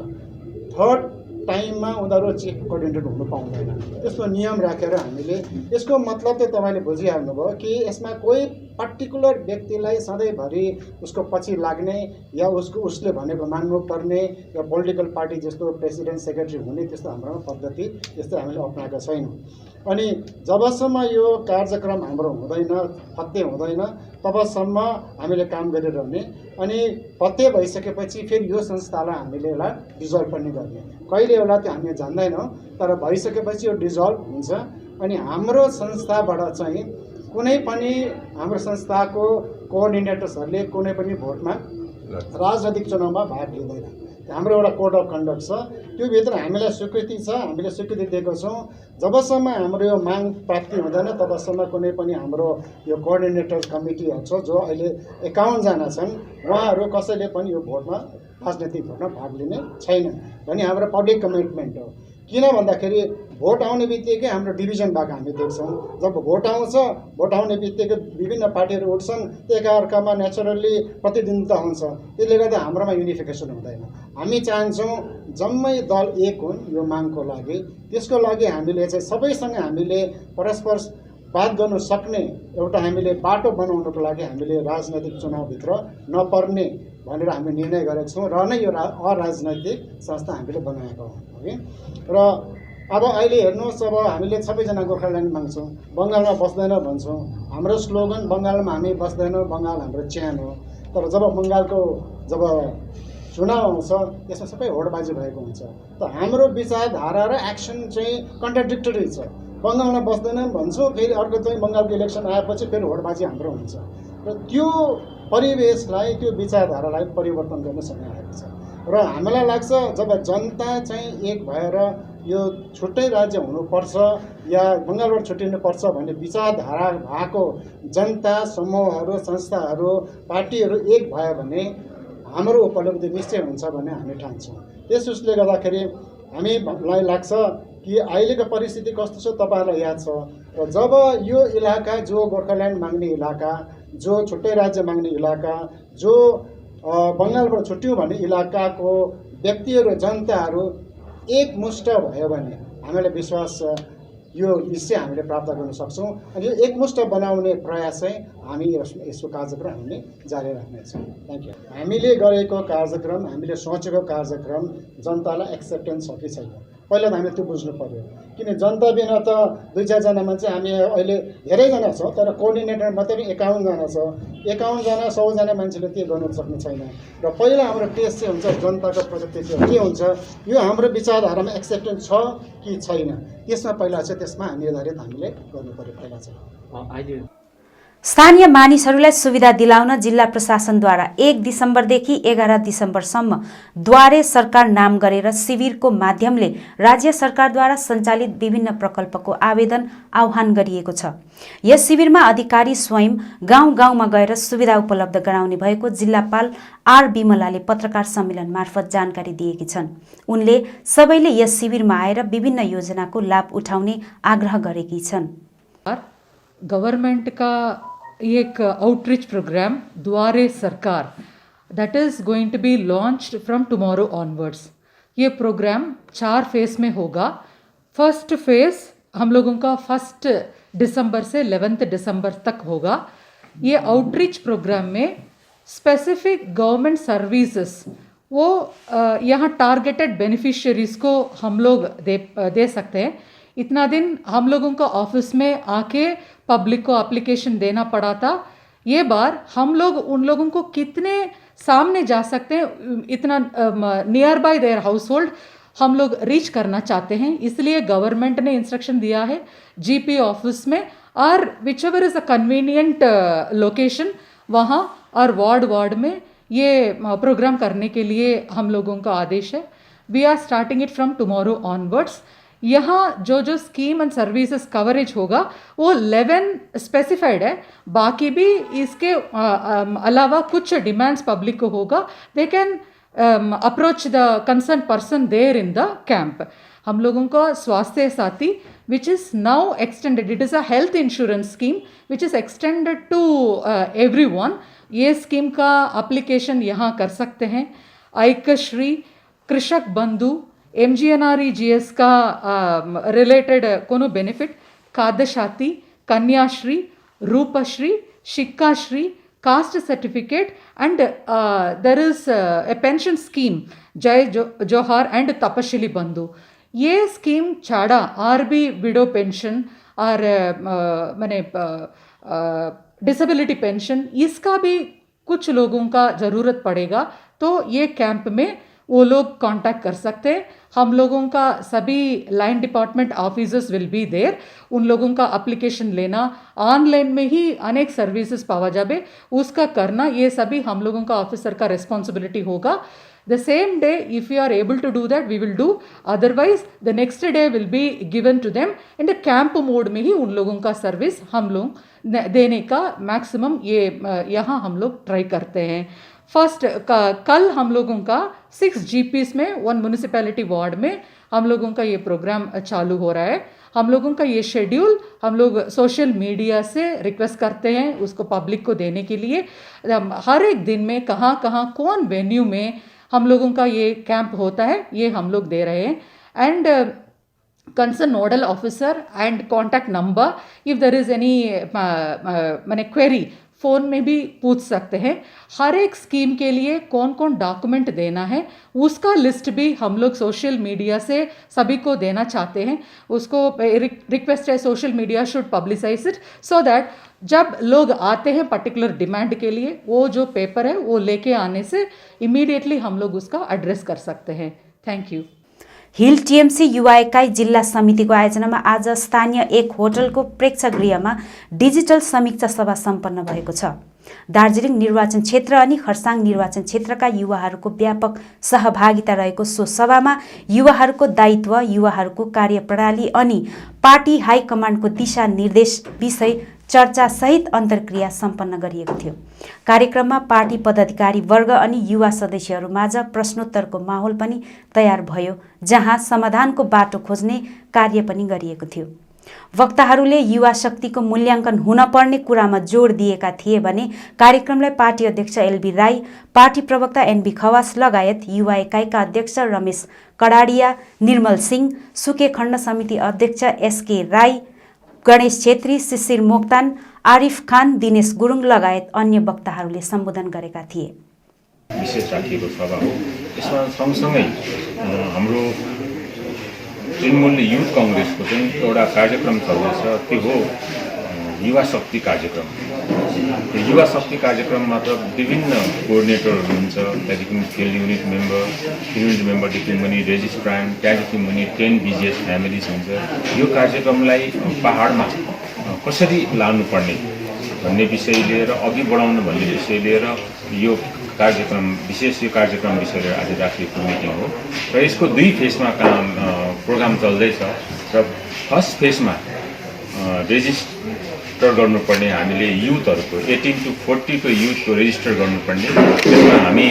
थर्ड टाइममा उनीहरू चिफ कोअर्डिनेटर हुनु पाउँदैन। त्यस्तो नियम राखेर हामीले यसको मतलब त तपाईँले बुझिहाल्नुभयो कि यसमा कोही पर्टिकुलर व्यक्तिलाई सधैँभरि उसको पछि लाग्ने या उसले भनेको मान्नुपर्ने या पोलिटिकल पार्टी जस्तो प्रेसिडेन्ट सेक्रेटरी हुने त्यस्तो हाम्रोमा पद्धति त्यस्तो हामीले अप्नाएका छैनौँ। अनि जबसम्म यो कार्यक्रम हाम्रो हुँदैन, पत्ते हुँदैन, तबसम्म हामीले काम गरिरहने। अनि पत्ते भइसकेपछि फेरि यो संस्थालाई हामीले यसलाई डिजल्भ पनि गर्ने। कहिले होला त्यो हामी जान्दैनौँ, तर भइसकेपछि यो डिजल्भ हुन्छ। अनि हाम्रो संस्थाबाट चाहिँ कुनै पनि हाम्रो संस्थाको कोअर्डिनेटर्सहरूले कुनै पनि भोटमा राजनैतिक चुनावमा भाग लिँदैन। हाम्रो एउटा कोड अफ कन्डक्ट छ, त्यो भित्र हामीलाई स्वीकृति छ, हामीले स्वीकृति दिएको छौँ। जबसम्म हाम्रो यो माग प्राप्ति हुँदैन तबसम्म कुनै पनि हाम्रो यो कोअर्डिनेटर कमिटीहरू छ जो अहिले 51 जना छन्, उहाँहरू कसैले पनि यो भोटमा राजनैतिक भोटमा भाग लिने छैन भन्ने हाम्रो पब्लिक कमिटमेन्ट हो। किन भन्दाखेरि भोट आउने बित्तिकै हाम्रो डिभिजन भएको हामी देख्छौँ। जब भोट आउँछ, भोट आउने बित्तिकै विभिन्न पार्टीहरू उठ्छन्, एकाअर्कामा नेचुरल्ली प्रतिद्वन्द्विता हुन्छ। त्यसले गर्दा हाम्रोमा युनिफिकेसन हुँदैन। हामी चाहन्छौँ जम्मै दल एक हुन् यो मागको लागि। त्यसको लागि हामीले चाहिँ सबैसँग हामीले परस्पर बात गर्नु सक्ने एउटा हामीले बाटो बनाउनको लागि हामीले राजनैतिक चुनावभित्र नपर्ने भनेर हामीले निर्णय गरेका छौँ र नै यो अराजनैतिक संस्था हामीले बनाएको हो है। र अब अहिले हेर्नुहोस्, अब हामीले सबैजना गोर्खाल्यान्ड माग्छौँ, बङ्गालमा बस्दैन भन्छौँ। हाम्रो स्लोगन बङ्गालमा हामी बस्दैनौँ, बङ्गाल हाम्रो च्यान हो। तर जब बङ्गालको जब चुनाव आउँछ त्यसमा सबै होडबाजी भएको हुन्छ। त हाम्रो विचारधारा र एक्सन चाहिँ कन्ट्राडिक्टरी छ। बङ्गालमा बस्दैनौँ भन्छौँ, फेरि अर्को चाहिँ बङ्गालको इलेक्सन आएपछि फेरि होडबाजी हाम्रो हुन्छ। र त्यो परिवेशलाई, त्यो विचारधारालाई परिवर्तन गर्न समय आएको छ। र हामीलाई लाग्छ जब जनता चाहिँ एक भएर यो छुट्टै राज्य हुनुपर्छ या बङ्गालबाट छुट्टिनुपर्छ भन्ने विचारधारा भएको जनता समूहहरू, संस्थाहरू, पार्टीहरू एक भयो भने हाम्रो उपलब्धि निश्चय हुन्छ भन्ने हामी ठान्छौँ। त्यस उसले गर्दाखेरि हामीलाई लाग्छ कि अहिलेको परिस्थिति कस्तो छ तपाईँहरूलाई याद छ। र जब यो इलाका जो गोर्खाल्यान्ड माग्ने इलाका, जो छुट्टै राज्य माग्ने इलाका, जो बङ्गालबाट छुट्यौँ भन्ने इलाकाको व्यक्तिहरू, जनताहरू एकमुष्ट भयो भने हामीलाई विश्वास छ यो निश्चय हामीले प्राप्त गर्न सक्छौँ। अनि यो एकमुष्ट बनाउने प्रयास चाहिँ हामी यसको कार्यक्रम हामीले जारी राख्नेछौँ। Thank you. हामीले गरेको कार्यक्रम, हामीले सोचेको कार्यक्रम जनतालाई एक्सेप्टेन्स छ कि छैन, पहिला त हामीले त्यो बुझ्नु पऱ्यो। किन जनता बिना त 2-4 जना मान्छे, हामी अहिले धेरैजना छौँ तर कोअर्डिनेटर मात्रै 51 जना छ। 51 जना 100 जना मान्छेले त्यो गर्नु सक्ने छैन। र पहिला हाम्रो टेस्ट चाहिँ हुन्छ जनताको प्रति के हुन्छ, यो हाम्रो विचारधारामा एक्सेप्टेन्स छ कि छैन, त्यसमा पहिला चाहिँ त्यसमा निर्धारित हामीले गर्नु पर्यो पहिला चाहिँ। स्थानीय मानिसहरूलाई सुविधा दिलाउन जिल्ला प्रशासनद्वारा 1 दिसम्बरदेखि 11 दिसम्बरसम्म द्वारे सरकार नाम गरेर शिविरको माध्यमले राज्य सरकारद्वारा सञ्चालित विभिन्न प्रकल्पको आवेदन आह्वान गरिएको छ। यस शिविरमा अधिकारी स्वयं गाउँ गाउँमा गएर सुविधा उपलब्ध गराउने भएको जिल्लापाल आर बिमलाले पत्रकार सम्मेलन मार्फत जानकारी दिएकी छन्। उनले सबैले यस शिविरमा आएर विभिन्न योजनाको लाभ उठाउने आग्रह गरेकी छन्। गभर्नमेंट का एक आउटरीच प्रोग्राम द्वारे सरकार that is going to be launched from tomorrow onwards. ये प्रोग्राम 4 फेज़ में होगा। फर्स्ट फेज़ हम लोगों का 1 दिसंबर से 11 दिसंबर तक होगा। ये आउटरीच प्रोग्राम में स्पेसिफिक गवर्नमेंट सर्विसेज वो यहाँ टारगेटेड बेनिफिशियरीज़ को हम लोग दे सकते हैं। इतना दिन हम लोगों को ऑफिस में आके पब्लिक को एप्लीकेशन देना पड़ा था। ये बार हम लोग उन लोगों को कितने सामने जा सकते हैं, इतना near by their house hold हम लोग रीच करना चाहते हैं। इसलिए गवर्नमेंट ने इंस्ट्रक्शन दिया है जीपी ऑफिस में और which ever is a convenient location वहाँ और वार्ड में ये प्रोग्राम करने के लिए हम लोगों का आदेश है। We are starting it from tomorrow onwards. यहाँ जो स्कीम एंड सर्विसेज कवरेज होगा वो 11 स्पेसिफाइड है। बाकी भी इसके अलावा कुछ डिमांड्स पब्लिक को होगा। They can approach the concern person there in the camp. हम लोगों का स्वास्थ्य साथी which is now extended. It is a health insurance scheme which is extended to everyone. ये स्कीम का एप्लीकेशन यहाँ कर सकते हैं. ऐक्यश्री, कृषक बंधु, MGNREGS का रिलेटेड कोनो benefit, Khadyasathi, Kanyashree, Rupashree, Shikshashree, caste certificate, and there is a pension scheme, Jai Johar and Tapashili Bandhu. ये स्कीम छाड़ा आरबी विडो पेंशन और मैंने डिसेबिलिटी पेंशन, इसका भी कुछ लोगों का ज़रूरत पड़ेगा तो ये कैंप में वो लोग कांटेक्ट कर सकते हैं. हम लोगों का सभी line department officers will be there. उन लोगों का एप्लीकेशन लेना, ऑनलाइन में ही अनेक सर्विसेज पावा जाबे, उसका करना, ये सभी हम लोगों का ऑफिसर का रिस्पॉन्सिबिलिटी होगा. The same day, if you are able to do that, we will do. Otherwise, the next day will be given to them. In the camp mode में ही उन लोगों का सर्विस हम लोग देने का मैक्सिमम ये यहाँ हम लोग ट्राई करते हैं. फर्स्ट कल हम लोगों का 6 GPs में 1 म्यूनिसिपैलिटी वार्ड में हम लोगों का ये प्रोग्राम चालू हो रहा है. हम लोगों का ये शेड्यूल हम लोग सोशल मीडिया से रिक्वेस्ट करते हैं उसको पब्लिक को देने के लिए. हर एक दिन में कहाँ कहाँ कौन वेन्यू में हम लोगों का ये कैंप होता है, ये हम लोग दे रहे हैं. And concern nodal officer and contact number, if there is any मैंने क्वेरी, फ़ोन में भी पूछ सकते हैं. हर एक स्कीम के लिए कौन कौन डॉक्यूमेंट देना है उसका लिस्ट भी हम लोग सोशल मीडिया से सभी को देना चाहते हैं. उसको रिक्वेस्ट है social media should publicise it so that जब लोग आते हैं पर्टिकुलर डिमांड के लिए, वो जो पेपर है वो लेके आने से इमीडिएटली हम लोग उसका एड्रेस कर सकते हैं. Thank you. हिल टिएमसी युवा एकाइ जिल्ला समितिको आयोजनामा आज स्थानीय एक होटलको प्रेक्षागृहमा डिजिटल समीक्षा सभा सम्पन्न भएको छ. दार्जिलिङ निर्वाचन क्षेत्र अनि खरसाङ निर्वाचन क्षेत्रका युवाहरूको व्यापक सहभागिता रहेको सो सभामा युवाहरूको दायित्व, युवाहरूको कार्यप्रणाली अनि पार्टी हाइकमान्डको दिशा निर्देश विषय चर्चा सहित अन्तर्क्रिया सम्पन्न गरिएको थियो. कार्यक्रममा पार्टी पदाधिकारी वर्ग अनि युवा सदस्यहरूमाझ प्रश्नोत्तरको माहौल पनि तयार भयो, जहाँ समाधानको बाटो खोज्ने कार्य पनि गरिएको थियो. वक्ताहरूले युवा शक्तिको मूल्याङ्कन हुनपर्ने कुरामा जोड दिएका थिए भने कार्यक्रमलाई पार्टी अध्यक्ष एलबी राई, पार्टी प्रवक्ता एनबी खवास लगायत युवा एकाइका अध्यक्ष रमेश कडाडिया, निर्मल सिंह, सुके खण्ड समिति अध्यक्ष एसके राई, गणेश छेत्री, शिशिर मोक्तान, आरिफ खान, दिनेश गुरुङ लगायत अन्य वक्ताहरूले सम्बोधन गरेका थिए. विशेष राखिएको सभा हो. यसमा सँगसँगै हाम्रो तृणमूल युथ कांग्रेसको जुन एउटा कार्यक्रम चल्दैछ त्यो हो युवा शक्ति कार्यक्रम. युवा शक्ति कार्यक्रममा त विभिन्न कोअर्डिनेटरहरू हुन्छ, त्यहाँदेखि फिल्ड युनिट मेम्बरदेखि मुनि रेजिस्ट्रान्ट, त्यहाँदेखि मुनि 10 BGS फ्यामिलीज हुन्छ. यो कार्यक्रमलाई पहाडमा कसरी लानुपर्ने भन्ने विषय लिएर, अघि बढाउनु भन्ने विषय लिएर यो कार्यक्रम विषय लिएर आज राखिएको मिटिङ हो. र यसको 2 फेजमा प्रोग्राम चल्दैछ. र फर्स्ट फेजमा रेजिस्टर गर्नुपर्ने हामीले युथहरूको 18 to 40 को युथको रेजिस्टर गर्नुपर्ने. त्यसमा हामी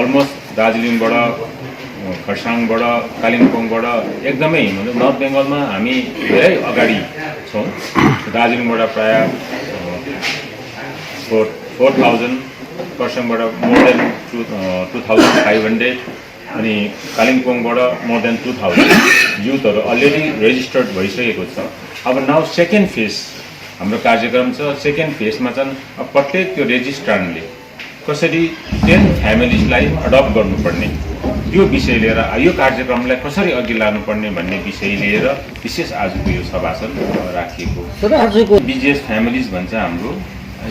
अलमोस्ट दार्जिलिङबाट, खरसाङबाट, कालिम्पोङबाट एकदमै नर्थ बेङ्गलमा हामी धेरै अगाडि छौँ. दार्जिलिङबाट प्रायः 4,000, खरसाङबाट मोर देन 2,500 अनि कालिम्पोङबाट मोर देन 2,000 युथहरू अलरेडी रेजिस्टर्ड भइसकेको छ. अब नाउ सेकेन्ड फेज हाम्रो कार्यक्रम छ. सेकेन्ड फेजमा चाहिँ प्रत्येक त्यो रेजिस्ट्रारले कसरी 10 फ्यामिलीजलाई अडप्ट गर्नुपर्ने यो विषय लिएर, यो कार्यक्रमलाई कसरी अघि लानुपर्ने भन्ने विषय लिएर विशेष आजको यो सभा राखिएको. BGS फ्यामिलीज भन्छ हाम्रो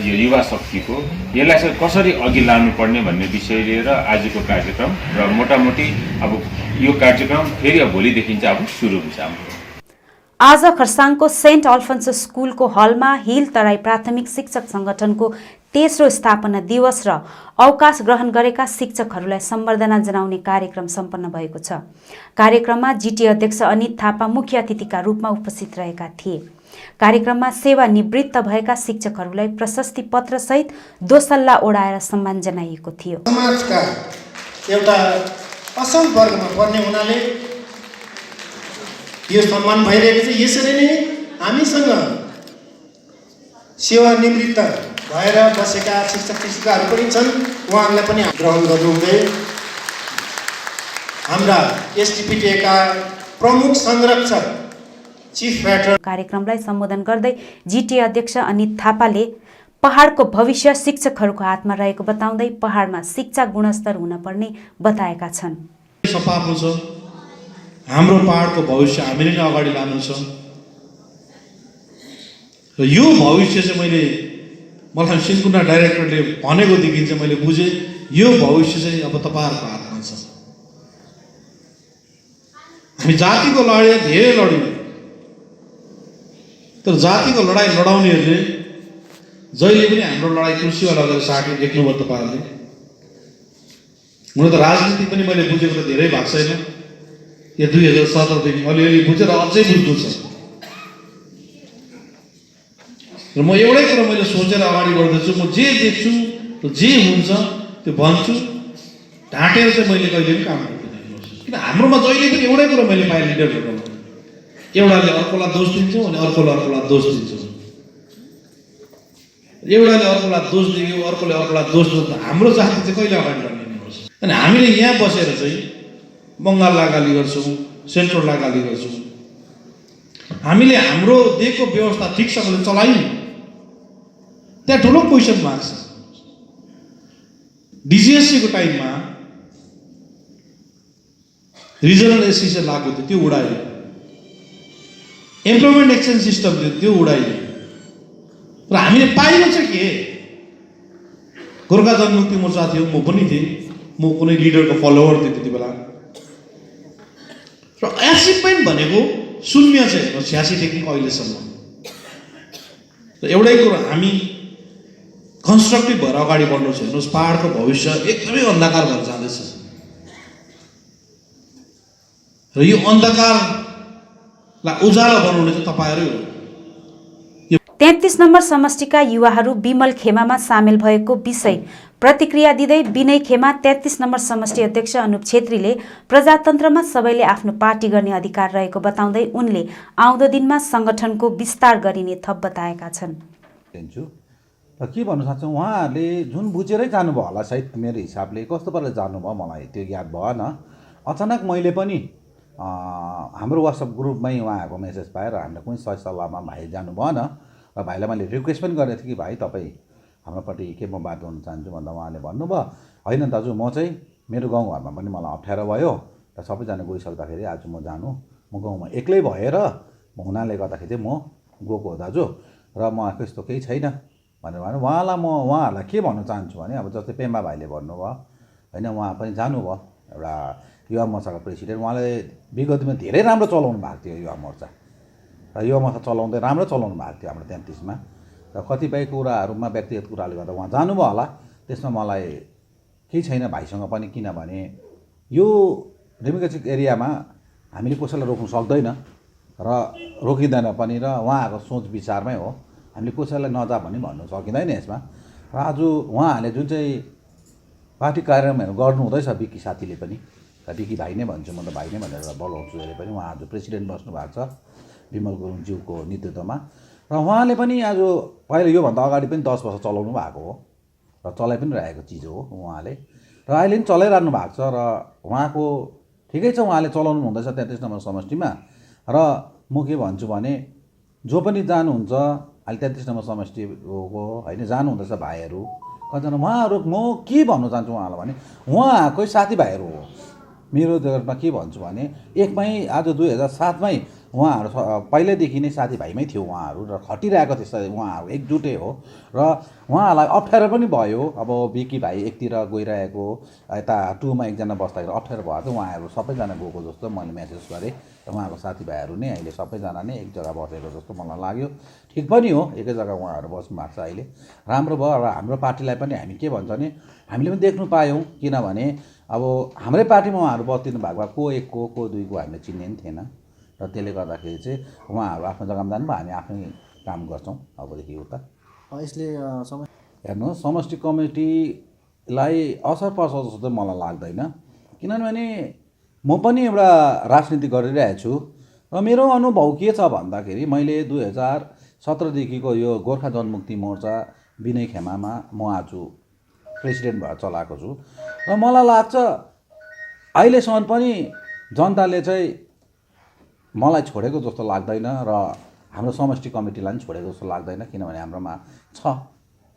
यो युवा शक्तिको, यसलाई चाहिँ कसरी अघि लानुपर्ने भन्ने विषय लिएर आजको कार्यक्रम. र मोटामोटी अब यो कार्यक्रम फेरि भोलिदेखि चाहिँ अब सुरु हुन्छ हाम्रो. आज खरसाङको सेन्ट अल्फन्स स्कुलको हलमा हिल तराई प्राथमिक शिक्षक संगठनको तेस्रो स्थापना दिवस र अवकाश ग्रहण गरेका शिक्षकहरूलाई सम्बर्धना जनाउने कार्यक्रम सम्पन्न भएको छ. कार्यक्रममा जिटी अध्यक्ष अनित थापा मुख्य अतिथिका रूपमा उपस्थित रहेका थिए. कार्यक्रममा सेवानिवृत्त भएका शिक्षकहरूलाई प्रशस्ति पत्र सहित दोसल्ला ओढाएर सम्मान जनाइएको थियो. समाजका एउटा असल वर्गमा पर्ने हुनाले यो सम्मान भइरहेको छ। यसरी नै हामीसँग सेवानिवृत्त भएर बसेका शिक्षक शिक्षिकाहरू पनि छन्, उहाँहरूलाई पनि ग्रहण गर्नुहुँदै हाम्रा एसटिपिटिएका प्रमुख संरक्षक चिफ ब्याटर कार्यक्रमलाई सम्बोधन गर्दै जिटिए अध्यक्ष अनित थापाले पहाडको भविष्य शिक्षकहरूको हातमा रहेको बताउँदै पहाडमा शिक्षा गुणस्तर हुनपर्ने बताएका छन्। सफाको छ, हाम्रो पहाडको भविष्य हामीले नै अगाडि लानु छ र यो भविष्य चाहिँ मलाई सिन्कुना डाइरेक्टरले भनेकोदेखि चाहिँ मैले बुझेँ यो भविष्य चाहिँ अब तपाईँहरूको हातमा छ। हामी जातिको लडाइँ धेरै लड्यौँ, तर जातिको लडाइँ लडाउनेहरूले जहिले पनि हाम्रो लडाइँ कुर्सीमा लगेर साट्ने देख्नुभयो तपाईँहरूले। हुन त राजनीति पनि मैले बुझेको त धेरै भएको छैन, यो 2017 अलिअलि बुझेर अझै बुझ्नु छ र म एउटै कुरा मैले सोचेर अगाडि बढ्दैछु। म जे देख्छु र जे हुन्छ त्यो भन्छु, ढाँटेर चाहिँ मैले कहिले पनि काम गर्दिनँ। किन हाम्रोमा जहिले पनि एउटै कुरा मैले पाएँ लिडरहरूमा, एउटाले अर्कोलाई दोष दिन्छौँ अनि अर्कोलाई दोष दिन्छौँ, एउटाले अर्कोलाई दोष दियो अर्कोले अर्कोलाई दोष दिन्छ। हाम्रो जाति चाहिँ कहिले अगाडि बढ्ने? अनि हामीले यहाँ बसेर चाहिँ बङ्गाललाई गाली गर्छौँ, सेन्ट्रललाई गाली गर्छौँ। हामीले हाम्रो देशको व्यवस्था ठिकसँगले चलायौँ, त्यहाँ ठुलो क्वेसन मार्क छ। डिजिएससीको टाइममा रिजनल एससी लागू थियो, त्यो उडायो। एम्प्लोइमेन्ट एक्सचेन्ज सिस्टम थियो, त्यो उडायो। र हामीले पाइनु चाहिँ के? गोर्खा जनमुक्ति मोर्चा थियो, म पनि थिएँ, म कुनै लिडरको फलोवर थिएँ त्यति बेला। र एचिभमेन्ट भनेको शून्य चाहिँ हेर्नु 86 देखि अहिलेसम्म। र एउटै कुरो हामी कन्स्ट्रक्टिभ भएर अगाडि बढ्नु छ। हेर्नुहोस् पहाडको भविष्य एकदमै अन्धकार भएर जाँदैछ र यो अन्धकारलाई उज्यालो बनाउने चाहिँ तपाईँहरू हो। 33 नम्बर समष्टिका युवाहरू विमल खेमामा सामेल भएको विषय प्रतिक्रिया दिँदै विनय खेमा 33 नम्बर समष्टि अध्यक्ष अनुप छेत्रीले प्रजातन्त्रमा सबैले आफ्नो पार्टी गर्ने अधिकार रहेको बताउँदै उनले आउँदो दिनमा संगठनको विस्तार गरिने थप बताएका छन्। र के भन्नु सक्छ, उहाँहरूले जुन बुझेरै जानुभयो होला सायद, मेरो हिसाबले कस्तो पाराले जानुभयो मलाई त्यो याद भएन। अचानक मैले पनि हाम्रो वाट्सएप ग्रुपमै उहाँहरूको मेसेज पाएर हामीले कुनै सही सल्लाहमा भाइ जानु भएन र भाइलाई मैले रिक्वेस्ट पनि गरेको थिएँ कि भाइ तपाईँ हाम्रोपट्टि के म बात गर्नु चाहन्छु भन्दा उहाँले भन्नुभयो होइन दाजु, म चाहिँ मेरो गाउँघरमा पनि मलाई अप्ठ्यारो भयो र सबैजना गइसक्दाखेरि आज म गाउँमा एक्लै भएर हुनाले गर्दाखेरि चाहिँ म गएको हो दाजु, र म यस्तो केही छैन भनेर भने उहाँहरूलाई के भन्न चाहन्छु भने अब जस्तै पेम्बा भाइले भन्नुभयो होइन, उहाँ पनि जानुभयो एउटा युवा मोर्चाको प्रेसिडेन्ट, उहाँले विगतमा धेरै राम्रो चलाउनु भएको थियो युवा मोर्चा, र युवा मोर्चा चलाउँदै राम्रो चलाउनु भएको थियो हाम्रो 33मा। र कतिपय कुराहरूमा व्यक्तिगत कुराले गर्दा उहाँ जानुभयो होला, त्यसमा मलाई केही छैन भाइसँग पनि, किनभने यो डेमोक्रेटिक एरियामा हामीले कसैलाई रोक्नु सक्दैन र रोकिँदैन पनि, र उहाँहरूको सोच विचारमै हो, हामीले कसैलाई नजा पनि भन्नु सकिँदैन यसमा। र आज उहाँहरूले जुन चाहिँ पार्टी कार्यक्रमहरू गर्नु हुँदैछ, विकी साथीले पनि, विकी भाइ नै भन्छु म त, भाइ नै भनेर बोलाउँछु अहिले पनि, उहाँ आज प्रेसिडेन्ट बस्नु भएको छ विमल गुरुङज्यूको नेतृत्वमा, र उहाँले पनि आज पहिला योभन्दा अगाडि पनि 10 वर्ष चलाउनु भएको हो र चलाइ पनि रहेको चिज हो उहाँले, र अहिले पनि चलाइरहनु भएको छ। र उहाँको ठिकै छ, उहाँले चलाउनु हुँदैछ 33 नम्बर समष्टिमा। र म के भन्छु भने जो पनि जानुहुन्छ अहिले 33 नम्बर समष्टिको होइन जानुहुँदैछ भाइहरू कतिजना, उहाँहरू म के भन्न चाहन्छु उहाँलाई भने उहाँकै साथीभाइहरू हो। मेरो जगतमा के भन्छु भने एकमै आज 2007मै उहाँहरू पहिल्यैदेखि नै साथीभाइमै थियो उहाँहरू, र खटिरहेको थियो उहाँहरू, एकजुटै हो। र उहाँहरूलाई अप्ठ्यारो पनि भयो, अब विकी भाइ एकतिर गइरहेको, यता 2मा एकजना बस्दाखेरि अप्ठ्यारो भएको थियो, उहाँहरू सबैजना गएको जस्तो मैले मेसेज गरेँ। र उहाँको साथीभाइहरू नै अहिले सबैजना नै एक जग्गा बसेको जस्तो मलाई लाग्यो। ठिक पनि हो, एकै जग्गा उहाँहरू बस्नु भएको छ अहिले, राम्रो भयो। र हाम्रो पार्टीलाई पनि हामी के भन्छ भने हामीले पनि देख्नु पायौँ, किनभने अब हाम्रै पार्टीमा उहाँहरू बस्दिनु भएको भए को 1 को 2 को हामीले चिन्ने पनि थिएन, र त्यसले गर्दाखेरि चाहिँ उहाँहरू आफ्नो जग्गामा जानुभयो, हामी आफ्नै काम गर्छौँ अबदेखि उता। यसले हेर्नुहोस् समष्टि कमिटीलाई असर पर्छ जस्तो चाहिँ मलाई लाग्दैन, किनभने म पनि एउटा राजनीति गरिरहेको छु र मेरो अनुभव के छ भन्दाखेरि मैले 2017देखिको यो गोर्खा जनमुक्ति मोर्चा विनय खेमामा म आज प्रेसिडेन्ट भएर चलाएको छु र मलाई लाग्छ अहिलेसम्म पनि जनताले चाहिँ मलाई छोडेको जस्तो लाग्दैन र हाम्रो समष्टि कमिटीलाई पनि छोडेको जस्तो लाग्दैन किनभने हाम्रोमा छ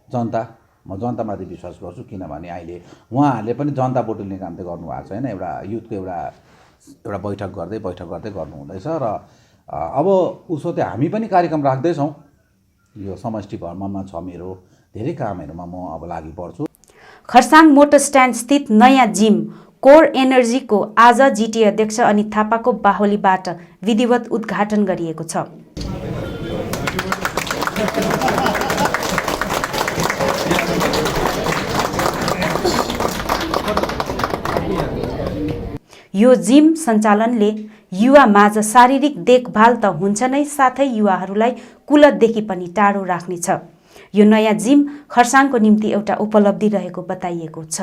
जनता म जनतामाथि विश्वास गर्छु किनभने अहिले उहाँहरूले पनि जनता बटुल्ने काम त गर्नुभएको छैन एउटा युथको एउटा बैठक गर्दै गर्नु हुँदैछ र अब उसो त हामी पनि कार्यक्रम राख्दैछौँ यो समष्टि भ्रमणमा छ मेरो धेरै कामहरूमा म अब लागि पर्छु। खरसाङ मोटर स्ट्यान्ड स्थित नयाँ जिम कोर एनर्जीको आज जिटिए अध्यक्ष अनित थापाको बाहुलीबाट विधिवत उद्घाटन गरिएको छ। यो जिम सञ्चालनले युवा माझ शारीरिक देखभाल त हुन्छ नै साथै युवाहरूलाई कुलतदेखि पनि टाढो राख्नेछ। यो नयाँ जिम खरसाङको निम्ति एउटा उपलब्धि रहेको बताइएको छ।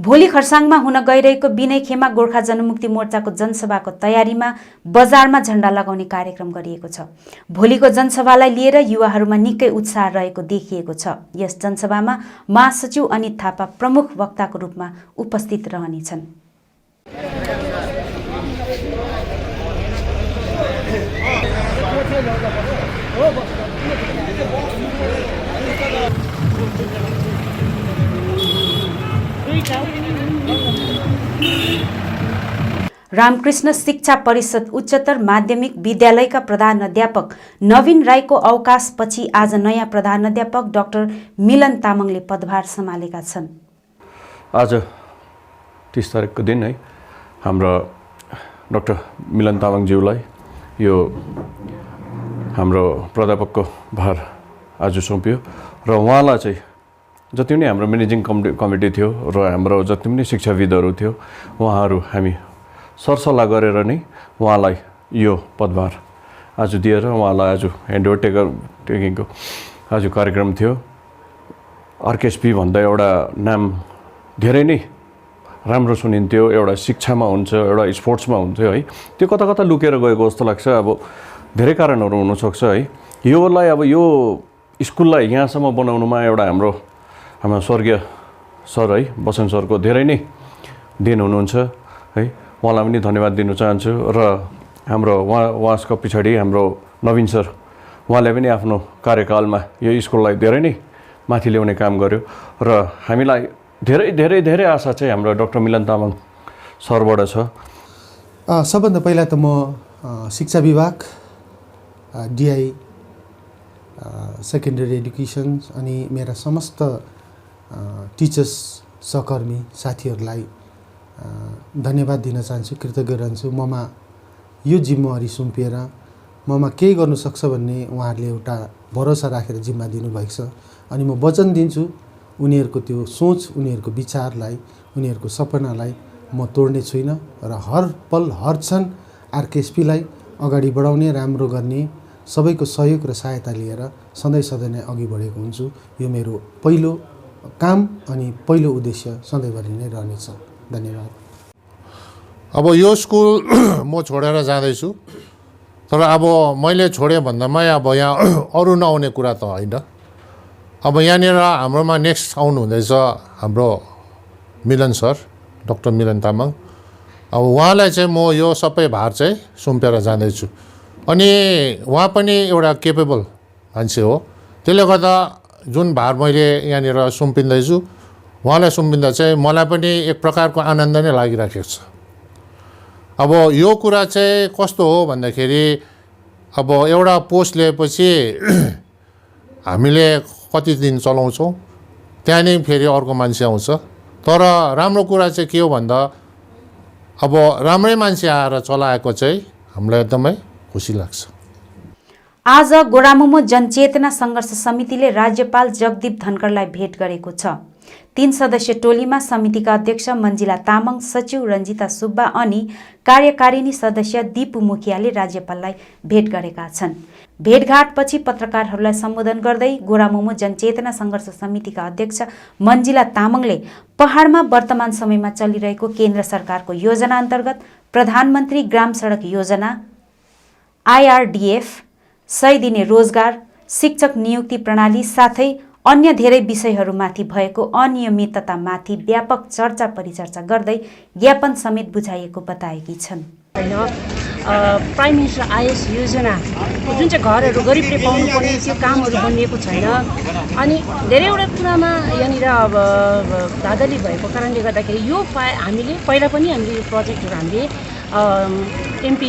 भोलि खरसाङमा हुन गइरहेको विनय खेमा गोर्खा जनमुक्ति मोर्चाको जनसभाको तयारीमा बजारमा झण्डा लगाउने कार्यक्रम गरिएको छ। भोलिको जनसभालाई लिएर युवाहरूमा निकै उत्साह रहेको देखिएको छ। यस जनसभामा महासचिव अनित थापा प्रमुख वक्ताको रूपमा उपस्थित रहनेछन्। रामकृष्ण शिक्षा परिषद उच्चतर माध्यमिक विद्यालयका प्रधानाध्यापक नवीन राईको अवकाशपछि आज नयाँ प्रधानाध्यापक डाक्टर मिलन तामाङले पदभार सम्हालेका छन्। आज 30 तारिकको दिन है हाम्रो डाक्टर मिलन तामाङज्यूलाई यो हाम्रो प्राध्यापकको भार आज सुम्पियो र उहाँलाई चाहिँ जति पनि हाम्रो म्यानेजिङ कमिटी थियो र हाम्रो जति पनि शिक्षाविदहरू थियो उहाँहरू हामी सरसल्लाह गरेर नै उहाँलाई यो पदभार आज दिएर उहाँलाई आज ह्यान्डओभर टेकिङको आज कार्यक्रम थियो। आरकेएसपी भन्दा एउटा नाम धेरै नै राम्रो सुनिन्थ्यो, एउटा शिक्षामा हुन्छ, एउटा स्पोर्ट्समा हुन्थ्यो है, त्यो कता कता लुकेर गएको जस्तो लाग्छ। अब धेरै कारणहरू हुनसक्छ है। योलाई अब यो स्कुललाई यहाँसम्म बनाउनुमा एउटा हाम्रो स्वर्गीय सर है बसन्त सरको धेरै नै देन हुनुहुन्छ है, उहाँलाई पनि धन्यवाद दिन चाहन्छु। र हाम्रो उहाँको पछाडि हाम्रो नवीन सर उहाँले पनि आफ्नो कार्यकालमा यो स्कुललाई धेरै नै माथि ल्याउने काम गर्यो र हामीलाई धेरै धेरै धेरै आशा चाहिँ हाम्रो डाक्टर मिलन तामाङ सरबाट छ। सबभन्दा पहिला त म शिक्षा विभाग डिआई सेकेन्डरी एडुकेसन अनि मेरा समस्त टिचर्स सहकर्मी साथीहरूलाई धन्यवाद दिन चाहन्छु, कृतज्ञ रहन्छु। ममा यो जिम्मेवारी सुम्पिएर ममा केही गर्नु सक्छ भन्ने उहाँहरूले एउटा भरोसा राखेर जिम्मा दिनुभएको छ अनि म वचन दिन्छु उनीहरूको त्यो सोच, उनीहरूको विचारलाई, उनीहरूको सपनालाई म तोड्ने छुइनँ र हर पल हर क्षण आरकेएसपीलाई अगाडि बढाउने, राम्रो गर्ने सबैको सहयोग र सहायता लिएर सधैँ नै अघि बढेको हुन्छु। यो मेरो पहिलो काम अनि पहिलो उद्देश्य सधैँभरि नै रहनेछ। धन्यवाद। अब यो स्कुल म छोडेर जाँदैछु, तर अब मैले छोडेँ भन्दामा अब यहाँ अरू नआउने कुरा त होइन। अब यहाँनिर हाम्रोमा नेक्स्ट आउनु हुँदैछ हाम्रो मिलन सर, डाक्टर मिलन तामाङ। अब उहाँलाई चाहिँ म यो सबै भार चाहिँ सुम्पेर जाँदैछु अनि उहाँ पनि एउटा केपेबल मान्छे हो। त्यसले गर्दा जुन भार मैले यहाँनिर सुम्पिँदैछु उहाँलाई सुम्पिँदा चाहिँ मलाई पनि एक प्रकारको आनन्द नै लागिरहेको छ। अब यो कुरा चाहिँ कस्तो हो भन्दाखेरि अब एउटा पोस्ट लिएपछि हामीले कति दिन चलाउँछौँ, त्यहाँदेखि फेरि अर्को मान्छे आउँछ। तर राम्रो कुरा चाहिँ के हो भन्दा अब राम्रै मान्छे आएर चलाएको चाहिँ हामीलाई एकदमै खुसी लाग्छ। आज गोरामुमो जनचेतना सङ्घर्ष समितिले राज्यपाल जगदीप धनखडलाई भेट गरेको छ। तीन सदस्यीय टोलीमा समितिका अध्यक्ष मन्जिला तामाङ, सचिव रञ्जिता सुब्बा अनि कार्यकारिणी सदस्य दिपु मुखियाले राज्यपाललाई भेट गरेका छन्। भेटघाटपछि पत्रकारहरूलाई सम्बोधन गर्दै गोरामोमो जनचेतना सङ्घर्ष समितिका अध्यक्ष मन्जिला तामाङले पहाडमा वर्तमान समयमा चलिरहेको केन्द्र सरकारको योजना अन्तर्गत प्रधानमन्त्री ग्राम सडक योजना, IRDF, 100 दिने रोजगार, शिक्षक नियुक्ति प्रणाली साथै अन्य धेरै विषयहरूमाथि भएको अनियमिततामाथि व्यापक चर्चा परिचर्चा गर्दै ज्ञापन समेत बुझाइएको बताएकी छन्। प्राइम मिनिस्टर आवास योजना जुन चाहिँ घरहरू गरिबले पाउनुपर्ने त्यो कामहरू बनिएको छैन अनि धेरैवटा कुरामा यहाँनिर अब धाँधली भएको कारणले गर्दाखेरि यो हामीले पहिला पनि हामीले यो प्रोजेक्टहरू हामीले MP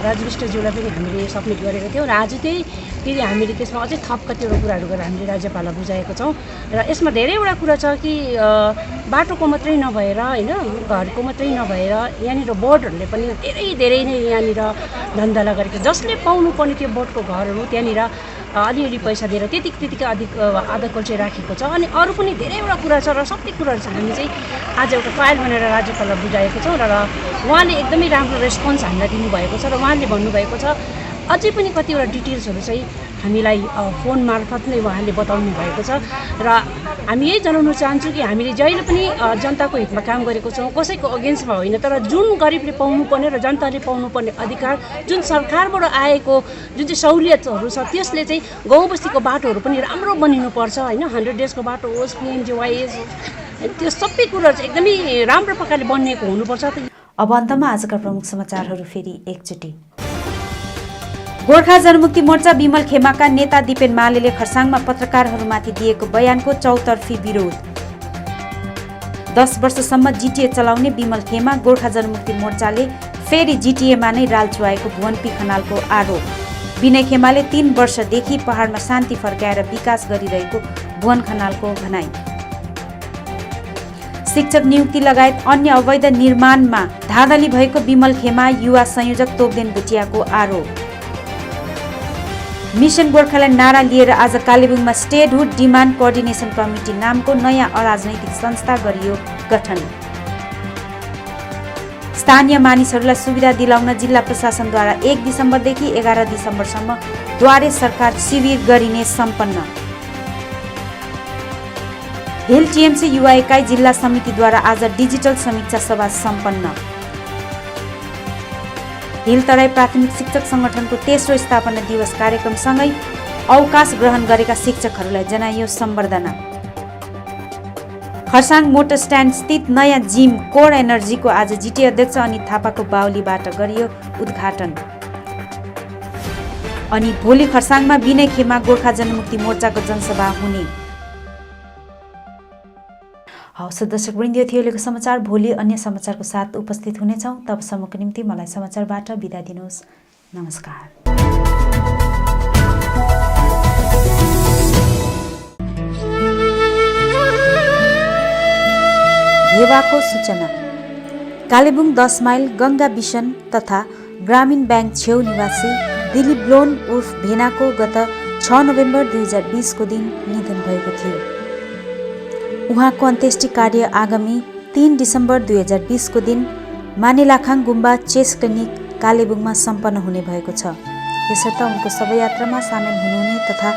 राजु विष्टज्यूलाई पनि हामीले सब्मिट गरेको थियौँ र आज त्यही फेरि हामीले त्यसमा अझै थप कतिवटा कुराहरू गरेर हामीले राज्यपाललाई बुझाएको छौँ र यसमा धेरैवटा कुरा छ कि बाटोको मात्रै नभएर होइन घरको मात्रै नभएर यहाँनिर बोर्डहरूले पनि धेरै नै यहाँनिर धन्दाला गरेको जसले पाउनुपर्ने त्यो बोर्डको घरहरू त्यहाँनिर अलिअलि पैसा दिएर त्यतिकै अधिक आधा कल्चर राखेको छ अनि अरू पनि धेरैवटा कुरा छ र सबै कुराहरू छ। हामी चाहिँ आज एउटा फाइल बनाएर राज्यपाललाई बुझाएको छौँ र उहाँले एकदमै राम्रो रेस्पोन्स हामीलाई दिनुभएको छ र उहाँले भन्नुभएको छ अझै पनि कतिवटा डिटेल्सहरू चाहिँ हामीलाई फोन मार्फत नै उहाँले बताउनु भएको छ र हामी यही जनाउन चाहन्छौँ कि हामीले जहिले पनि जनताको हितमा काम गरेको छौँ, कसैको अगेन्स्टमा होइन, तर जुन गरिबले पाउनुपर्ने र जनताले पाउनुपर्ने अधिकार जुन सरकारबाट आएको जुन चाहिँ सहुलियतहरू छ त्यसले चाहिँ गाउँबस्तीको बाटोहरू पनि राम्रो बनिनुपर्छ होइन। 100 डेजको बाटो होस्, PMGYS त्यो सबै कुराहरू चाहिँ एकदमै राम्रो प्रकारले बनिएको हुनुपर्छ। अब अन्तमा आजका प्रमुख समाचारहरू फेरि एकचोटि। गोर्खा जनमुक्ति मोर्चा विमल खेमाका नेता दिपेन मालेले खरसाङमा पत्रकारहरूमाथि दिएको बयानको चौतर्फी विरोध। 10 वर्षसम्म जिटिए चलाउने विमल खेमा, गोर्खा जनमुक्ति मोर्चाले फेरि जिटिएमा नै राल चुहाएको भुवन पी खनालको आरोप। विनय खेमाले 3 वर्षदेखि पहाडमा शान्ति फर्काएर विकास गरिरहेको भुवन खनालको भनाई। शिक्षक नियुक्ति लगायत अन्य अवैध निर्माणमा धाँधली भएको विमल खेमा, युवा संयोजक तोपदेन भुटियाको आरोप। मिसन गोर्खाल्यान्ड नारा लिएर आज कालेबुङमा स्टेटहुड डिमान्ड कोअर्डिनेसन कमिटी नामको नयाँ अराजनैतिक संस्था गरियो गठन। स्थानीय मानिसहरूलाई सुविधा दिलाउन जिल्ला प्रशासनद्वारा 1 दिसम्बरदेखि 11 दिसम्बरसम्म द्वारे सरकार शिविर गरिने सम्पन्न। हिल टिएमसी युवा एकाइ जिल्ला समितिद्वारा आज डिजिटल समीक्षा सभा सम्पन्न। हिल तराई प्राथमिक शिक्षक संगठनको तेस्रो स्थापना दिवस कार्यक्रमसँगै अवकाश ग्रहण गरेका शिक्षकहरूलाई जनाइयो सम्बर्धना। खरसाङ मोटर स्ट्यान्ड स्थित नयाँ जिम कोर एनर्जीको आज जिटी अध्यक्ष अनित थापाको बाहुलीबाट गरियो उद्घाटन। अनि भोलि खरसाङमा विनय खेमा गोर्खा जनमुक्ति मोर्चाको जनसभा हुने। हवस् दर्शकवृन्द, यो थियो अहिलेको समाचार। भोलि अन्य समाचारको साथ उपस्थित हुनेछौँ। तबसम्मको निम्ति मलाई समाचारबाट बिदा दिनुहोस्। नमस्कार। हेवाको सूचना। कालेबुङ 10 माइल गङ्गा बिसन तथा ग्रामीण ब्याङ्क छेउ निवासी दिलीप ब्लोन उर्फ भेनाको गत 6 नोभेम्बर 2020 को दिन निधन भएको थियो। उहाँको अन्त्येष्टि कार्य आगामी 3 डिसेम्बर 2020 को दिन मानेलाखाङ गुम्बा चेस क्लिनिक कालेबुङमा सम्पन्न हुने भएको छ। यसर्थ उनको शवयात्रामा सामेल हुनुहुने तथा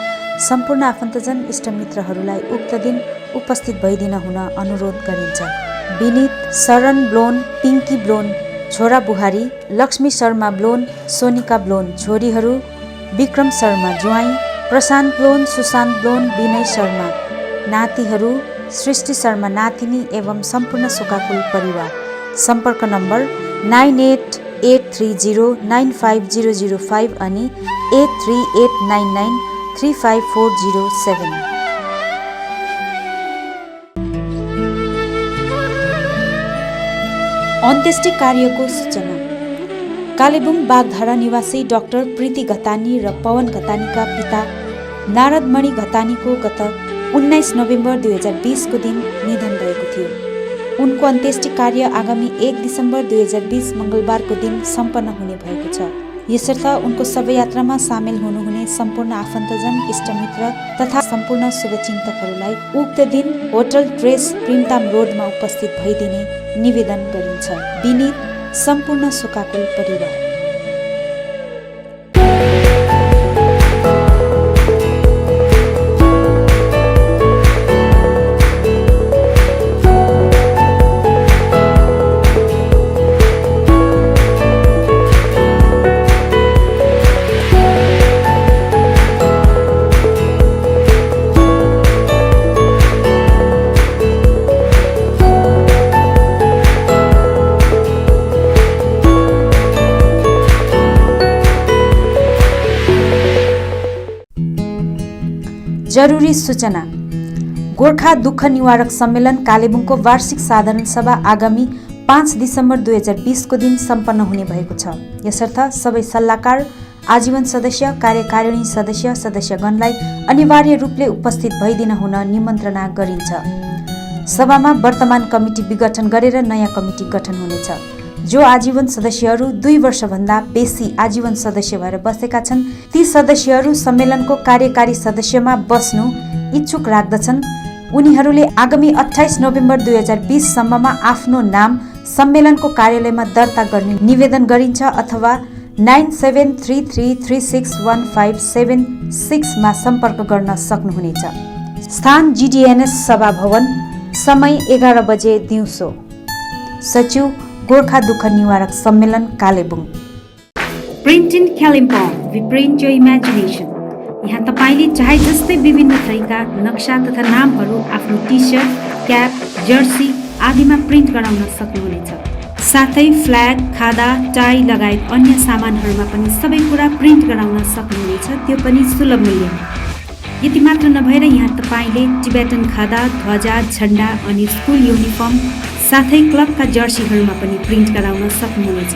सम्पूर्ण आफन्तजन इष्टमित्रहरूलाई उक्त दिन उपस्थित भइदिन हुन अनुरोध गरिन्छ। विनीत शरण ब्लोन, पिङ्की ब्लोन छोरा बुहारी, लक्ष्मी शर्मा ब्लोन, सोनिका ब्लोन छोरीहरू, विक्रम शर्मा ज्वाइँ, प्रशान्त ब्लोन, सुशान्त ब्लोन, विनय शर्मा नातिहरू, सृष्टि शर्मा नातिनी एवं सम्पूर्ण शोकाकुल परिवार। सम्पर्क नम्बर 9883095005 अनि 8389935407। अन्त्येष्टि कार्यको सूचना। कालेबुङ बागधारा निवासी डाक्टर प्रीति घतानी र पवन घतानीका पिता नारदमणि घतानीको गत 19 नोभेम्बर 2020 को दिन निधन भएको थियो। उनको अन्त्येष्टि कार्य आगामी 1 दिसम्बर 2020 मङ्गलबारको दिन सम्पन्न हुने भएको छ। यसर्थ उनको शवयात्रामा सामेल हुनुहुने सम्पूर्ण आफन्तजन, इष्टमित्र तथा सम्पूर्ण शुभचिन्तकहरूलाई उक्त दिन होटल ट्रेस प्रिमताम रोडमा उपस्थित भइदिने निवेदन गरिन्छ। विनीत सम्पूर्ण शोकाकुल परिवार। जरुरी सूचना। गोर्खा दुःख निवारक सम्मेलन कालेबुङको वार्षिक साधारण सभा आगामी 5 दिसम्बर 2020 को दिन सम्पन्न हुने भएको छ। यसर्थ सबै सल्लाहकार, आजीवन सदस्य, कार्यकारिणी सदस्य, सदस्यगणलाई अनिवार्य रूपले उपस्थित भइदिन हुन निमन्त्रणा गरिन्छ। सभामा वर्तमान कमिटी विघटन गरेर नयाँ कमिटी गठन हुनेछ। जो आजीवन सदस्यहरू 2 वर्षभन्दा बेसी आजीवन सदस्य भएर बसेका छन्, ती सदस्यहरू सम्मेलनको कार्यकारी सदस्यमा बस्नु इच्छुक राख्दछन्। उनीहरूले आगामी 28 नोभेम्बर 2020 सम्ममा आफ्नो नाम सम्मेलनको कार्यालयमा दर्ता गर्ने निवेदन गरिन्छ अथवा 9733361576 मा सम्पर्क गर्न सक्नुहुनेछ। स्थान GDNS सभा भवन, समय 11 बजे दिउँसो। सचिव Gorkha Dukha Niwarak Sammelan Kalebung. Print in Kalimpong, we print your imagination. यहाँ तपाईले चाहे जस्तै विभिन्न थरीका नक्सा तथा नामहरू आफ्नो टी-शर्ट, क्याप, जर्सी आदिमा प्रिन्ट गराउन सक्नुहुनेछ। साथै फ्ल्याग, खादा, टाई लगायत अन्य सामानहरूमा पनि सबै कुरा प्रिन्ट गराउन सक्नुहुनेछ, त्यो पनि सुलभ मूल्यमा। यति मात्र नभएर यहाँ तपाईले टिबेटन खादा, ध्वजा, झण्डा अनि स्कुल युनिफर्म साथै क्लबका जर्सीहरूमा पनि प्रिन्ट गराउन सक्नुहुनेछ।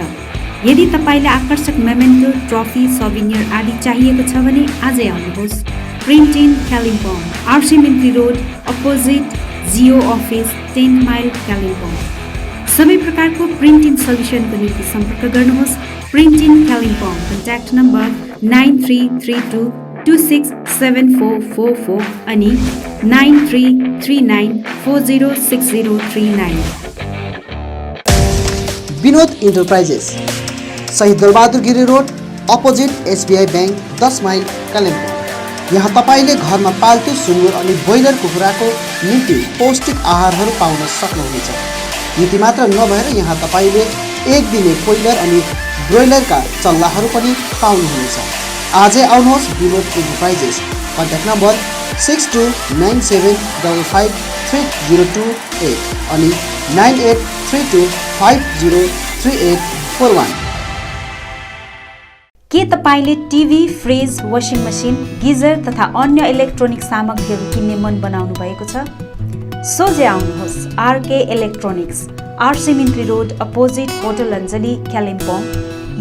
यदि तपाईले आकर्षक मेमेन्टो, ट्रफी, सौभिनियर आदि चाहिएको छ भने आजै आउनुहोस्। Print in Kalimpong, RC Mintri road, opposite Jio office, 10 mile Kalimpong. सबै प्रकारको प्रिन्ट इन सल्युसनको निम्ति सम्पर्क गर्नुहोस्। Print in Kalimpong, contact number 9332267444 अनि 9339406039। Vinod enterprises, Shahid Dalbahadur Giri road, opposite SBI bank, 10 mile Kalimpong. यहाँ तपाईले घरमा पाल्तु सुँगुर अनि ब्रोइलर कुखुराको निम्ति पौष्टिक आहारहरू पाउन सक्नुहुनेछ। यति मात्र नभएर यहाँ तपाईले एक दिने कोइलर अनि ब्रोइलरका चल्लाहरू पनि पाउनुहुनेछ। आजै आउनुहोस् विनोद इन्टरप्राइजेस। कन्ट्याक्ट नम्बर 6297553028 अनि 9832503841। के तपाईले TV, fridge, washing machine, geyser तथा अन्य इलेक्ट्रोनिक सामग्रीहरू किन्ने मन बनाउनु भएको छ? सोझै आउनुहोस् RK electronics, RC Mintri road, opposite hotel Anjali, Kalimpong.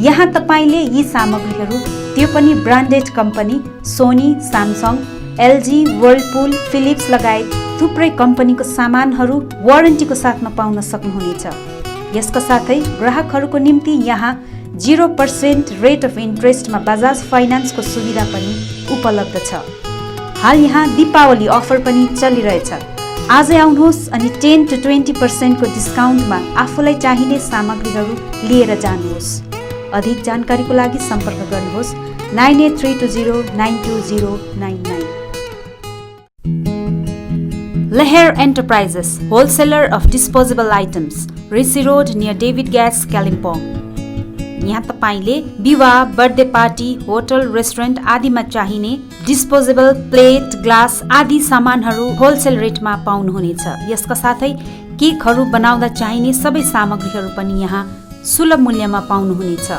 यहाँ तपाईले यी सामग्रीहरू, त्यो पनि branded company Sony, Samsung, LG, Whirlpool, Philips लगायत थुप्रै कम्पनीको सामानहरू वारेन्टीको साथमा पाउन सक्नुहुनेछ। यसका साथै ग्राहकहरूको निम्ति यहाँ 0% रेट अफ इन्ट्रेस्टमा बजाज फाइनान्सको सुविधा पनि उपलब्ध छ। हाल यहाँ दीपावली अफर पनि चलिरहेछ। आजै आउनुहोस् अनि 10 to 20% को डिस्काउन्टमा आफूलाई चाहिने सामग्रीहरू लिएर जानुहोस्। अधिक जानकारीको लागि सम्पर्क गर्नुहोस् 9832092099। Leher Enterprises, wholesaler of disposable items, Rishi Road near David Gas, Kalimpong। यहाँ तपाईले विवाह, बर्थडे पार्टी, होटल, रेस्टुरेन्ट आदिमा चाहिने डिस्पोजेबल प्लेट, ग्लास आदि सामानहरू होलसेल रेटमा पाउनुहुनेछ। यसका साथै केकहरू बनाउँदा चाहिने सबै सामग्रीहरू पनि यहाँ सुलभ मूल्यमा पाउनुहुनेछ।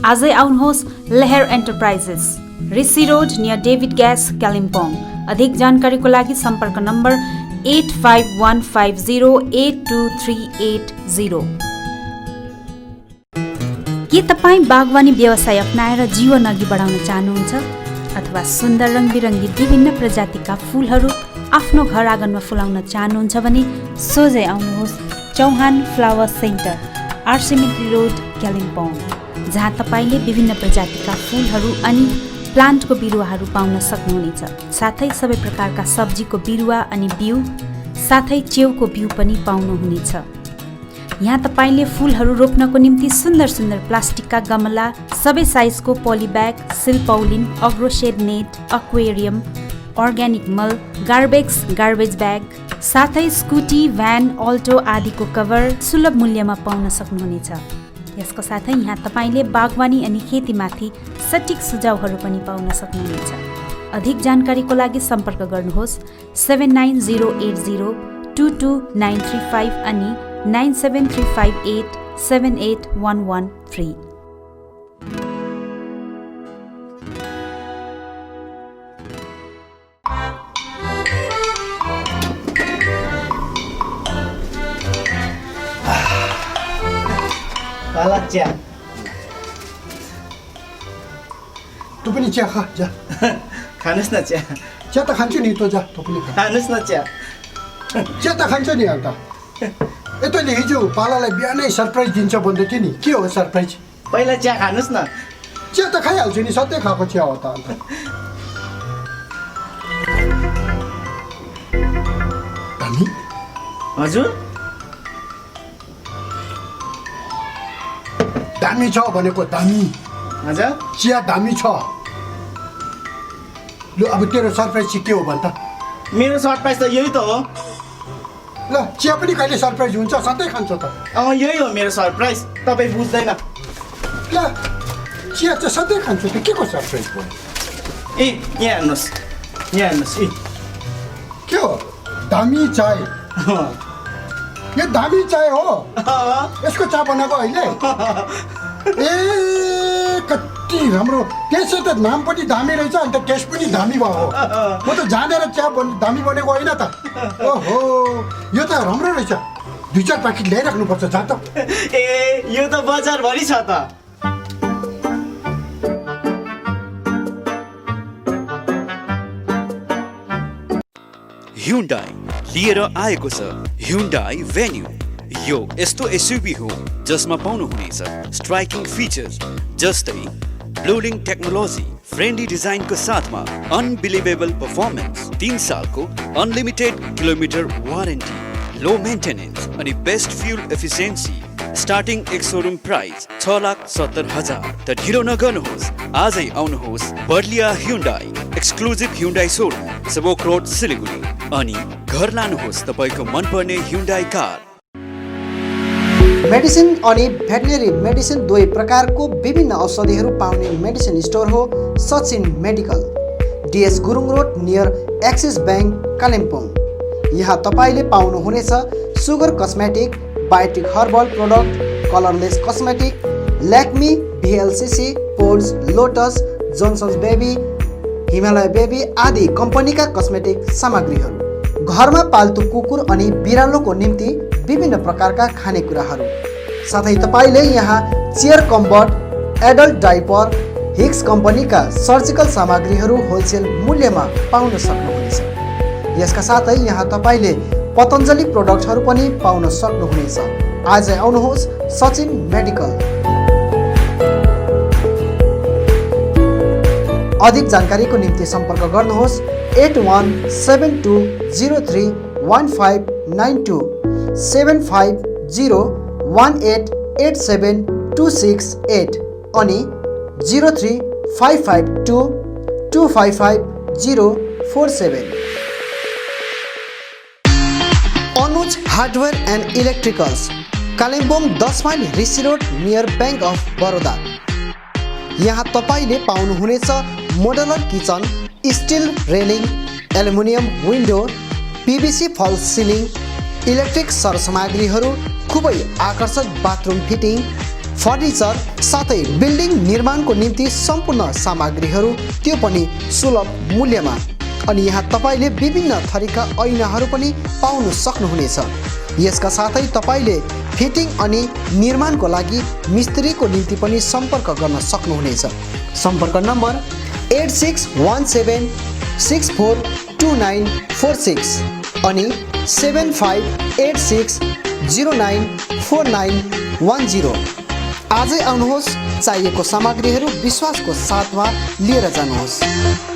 आजै आउनुहोस् Laher enterprises, Rishi road near David gas, Kalimpong. अधिक जानकारीको लागि सम्पर्क नम्बर 8515082380। के तपाईँ बागवानी व्यवसाय अपनाएर जीवन अघि बढाउन चाहनुहुन्छ अथवा सुन्दर रङबिरङ्गी विभिन्न प्रजातिका फुलहरू आफ्नो घर आँगनमा फुलाउन चाहनुहुन्छ भने सोझै आउनुहोस् चौहान फ्लावर सेन्टर, आरसिमेन्ट्री रोड कालिम्पोङ, जहाँ तपाईँले विभिन्न प्रजातिका फुलहरू अनि प्लान्टको बिरुवाहरू पाउन सक्नुहुनेछ। साथै सबै प्रकारका सब्जीको बिरुवा अनि बिउ साथै च्याउको बिउ पनि पाउनुहुनेछ। यहाँ तपाईँले फुलहरू रोप्नको निम्ति सुन्दर सुन्दर प्लास्टिकका गमला, सबै साइजको पोलिब्याग, सिल्पौलिन, अग्रोसेड नेट, एक्वेरियम, अर्ग्यानिक मल, गार्बेज ब्याग, साथै स्कुटी, भ्यान, अल्टो आदिको कभर सुलभ मूल्यमा पाउन सक्नुहुनेछ। यसको साथै यहाँ तपाईँले बागवानी अनि खेतीमाथि सटिक सुझावहरू पनि पाउन सक्नुहुनेछ। अधिक जानकारीको लागि सम्पर्क गर्नुहोस् 7908022935 अनि 9735878113। काला चिया। तँ पनि चिया खा, जा। खानुस् न चिया। चिया त खान्छु नि, तँ जा, तँ पनि खा। खानुस् न चिया। चिया त खान्छ नि अन्त। तैँले हिजो पालालाई बिहानै सरप्राइज दिन्छ भन्दै थियो नि, के हो सरप्राइज? पहिला चिया खानुस् न। चिया त खाइहाल्छु नि, सधैँ खाएको चिया हो त अन्त। दामी? हजुर? दामी छ भनेको, दामी। हजुर? चिया दामी छ। लु अब तेरो सरप्राइज चाहिँ के हो भन् त? मेरो सरप्राइज त यही त हो। ल चिया पनि कहिले सरप्राइज हुन्छ, सधैँ खान्छ त। यही हो मेरो सरप्राइज, तपाईँ बुझ्दैन। ल चिया चाहिँ सधैँ खान्छु त, के को सरप्राइज भयो? ए यहाँ हेर्नुहोस्, यहाँ हेर्नुहोस्। ए के हो? दामी चाय। यो दामी चाय हो? यसको चिया बनाएको अहिले? ए कति राम्रो, त्यसै त नाम पनि दामी रहेछ, अन्त टेस्ट पनि दामी भयो। म त जानेर चिया दामी बनेको होइन त। ओहो, यो त राम्रो रहेछ। 2-4 प्याकेट ल्याइराख्नुपर्छ, जा त। ए यो त बजारभरि छ त। ह्युन्डाई लिएर आएको छ ह्युन्डाई भेन्यू। यो यस्तो एसयुभी हो जसमा पाउनुहुनेछ स्ट्राइकिङ फिचर्स जस्तै ब्लोलिङ टेक्नोलोजी, फ्रेन्डली डिजाइनको साथमा अनबिलिभेबल पर्फर्मेन्स, 3 सालको unlimited kilometre warranty, low maintenance अनि बेस्ट फ्युल एफिसिएन्सी। स्टार्टिङ एक सोरुम प्राइस 6,70,000। त ढिलो नगर्नुहोस्, आजै आउनुहोस् Berlia Hyundai exclusive Hyundai showroom, Sevoke road, Siliguri, अनि घर लानुहोस् तपाईँको मनपर्ने ह्युन्डाई कार। मेडिसिन अनि भेटनेरी मेडिसिन दुवै प्रकारको विभिन्न औषधिहरू पाउने मेडिसिन स्टोर हो Sachin medical, DS Gurung road near Axis bank, Kalimpong. यहाँ तपाईँले पाउनुहुनेछ Sugar cosmetic, Biotique herbal product, colourless cosmetic, ल्याक्मी, VLCC, Pond's, Lotus, Johnson's baby, Himalaya baby आदि कम्पनीका कस्मेटिक सामग्रीहरू, घरमा पाल्तु कुकुर अनि बिरालोको निम्ति विभिन्न प्रकारका खानेकुराहरू, साथै तपाईँले यहाँ चेयर कम्बट, एडल्ट डाइपर, हिक्स कम्पनीका सर्जिकल सामग्रीहरू होलसेल मूल्यमा पाउन सक्नुहुनेछ। यसका साथै यहाँ तपाईँले पतञ्जलि प्रोडक्टहरू पनि पाउन सक्नुहुनेछ। आजै आउनुहोस् सचिन मेडिकल। अधिक जानकारीको निम्ति सम्पर्क गर्नुहोस् 8172031592, 7501887268 अनि 03552255047। Anuj hardware and electricals, Kalimpong 10 mile Rishi road near bank of Baroda. यहाँ तपाईँले पाउनुहुनेछ modular kitchen, still railing, aluminium window, PVC फल सिलिङ, इलेक्ट्रिक सरसामग्रीहरू, खुबै आकर्षक बाथरुम फिटिङ, फर्निचर, साथै बिल्डिङ निर्माणको निम्ति सम्पूर्ण सामग्रीहरू, त्यो पनि सुलभ मूल्यमा। अनि यहाँ तपाईँले विभिन्न थरीका ऐनाहरू पनि पाउन सक्नुहुनेछ। यसका साथै तपाईँले फिटिङ अनि निर्माणको लागि मिस्त्रीको निम्ति पनि सम्पर्क गर्न सक्नुहुनेछ। सम्पर्क नम्बर 8617642946 अनि 75860949 आजै आउनुहोस्, चाहिएको सामग्रीहरू विश्वासको साथमा लिएर जानुहोस्।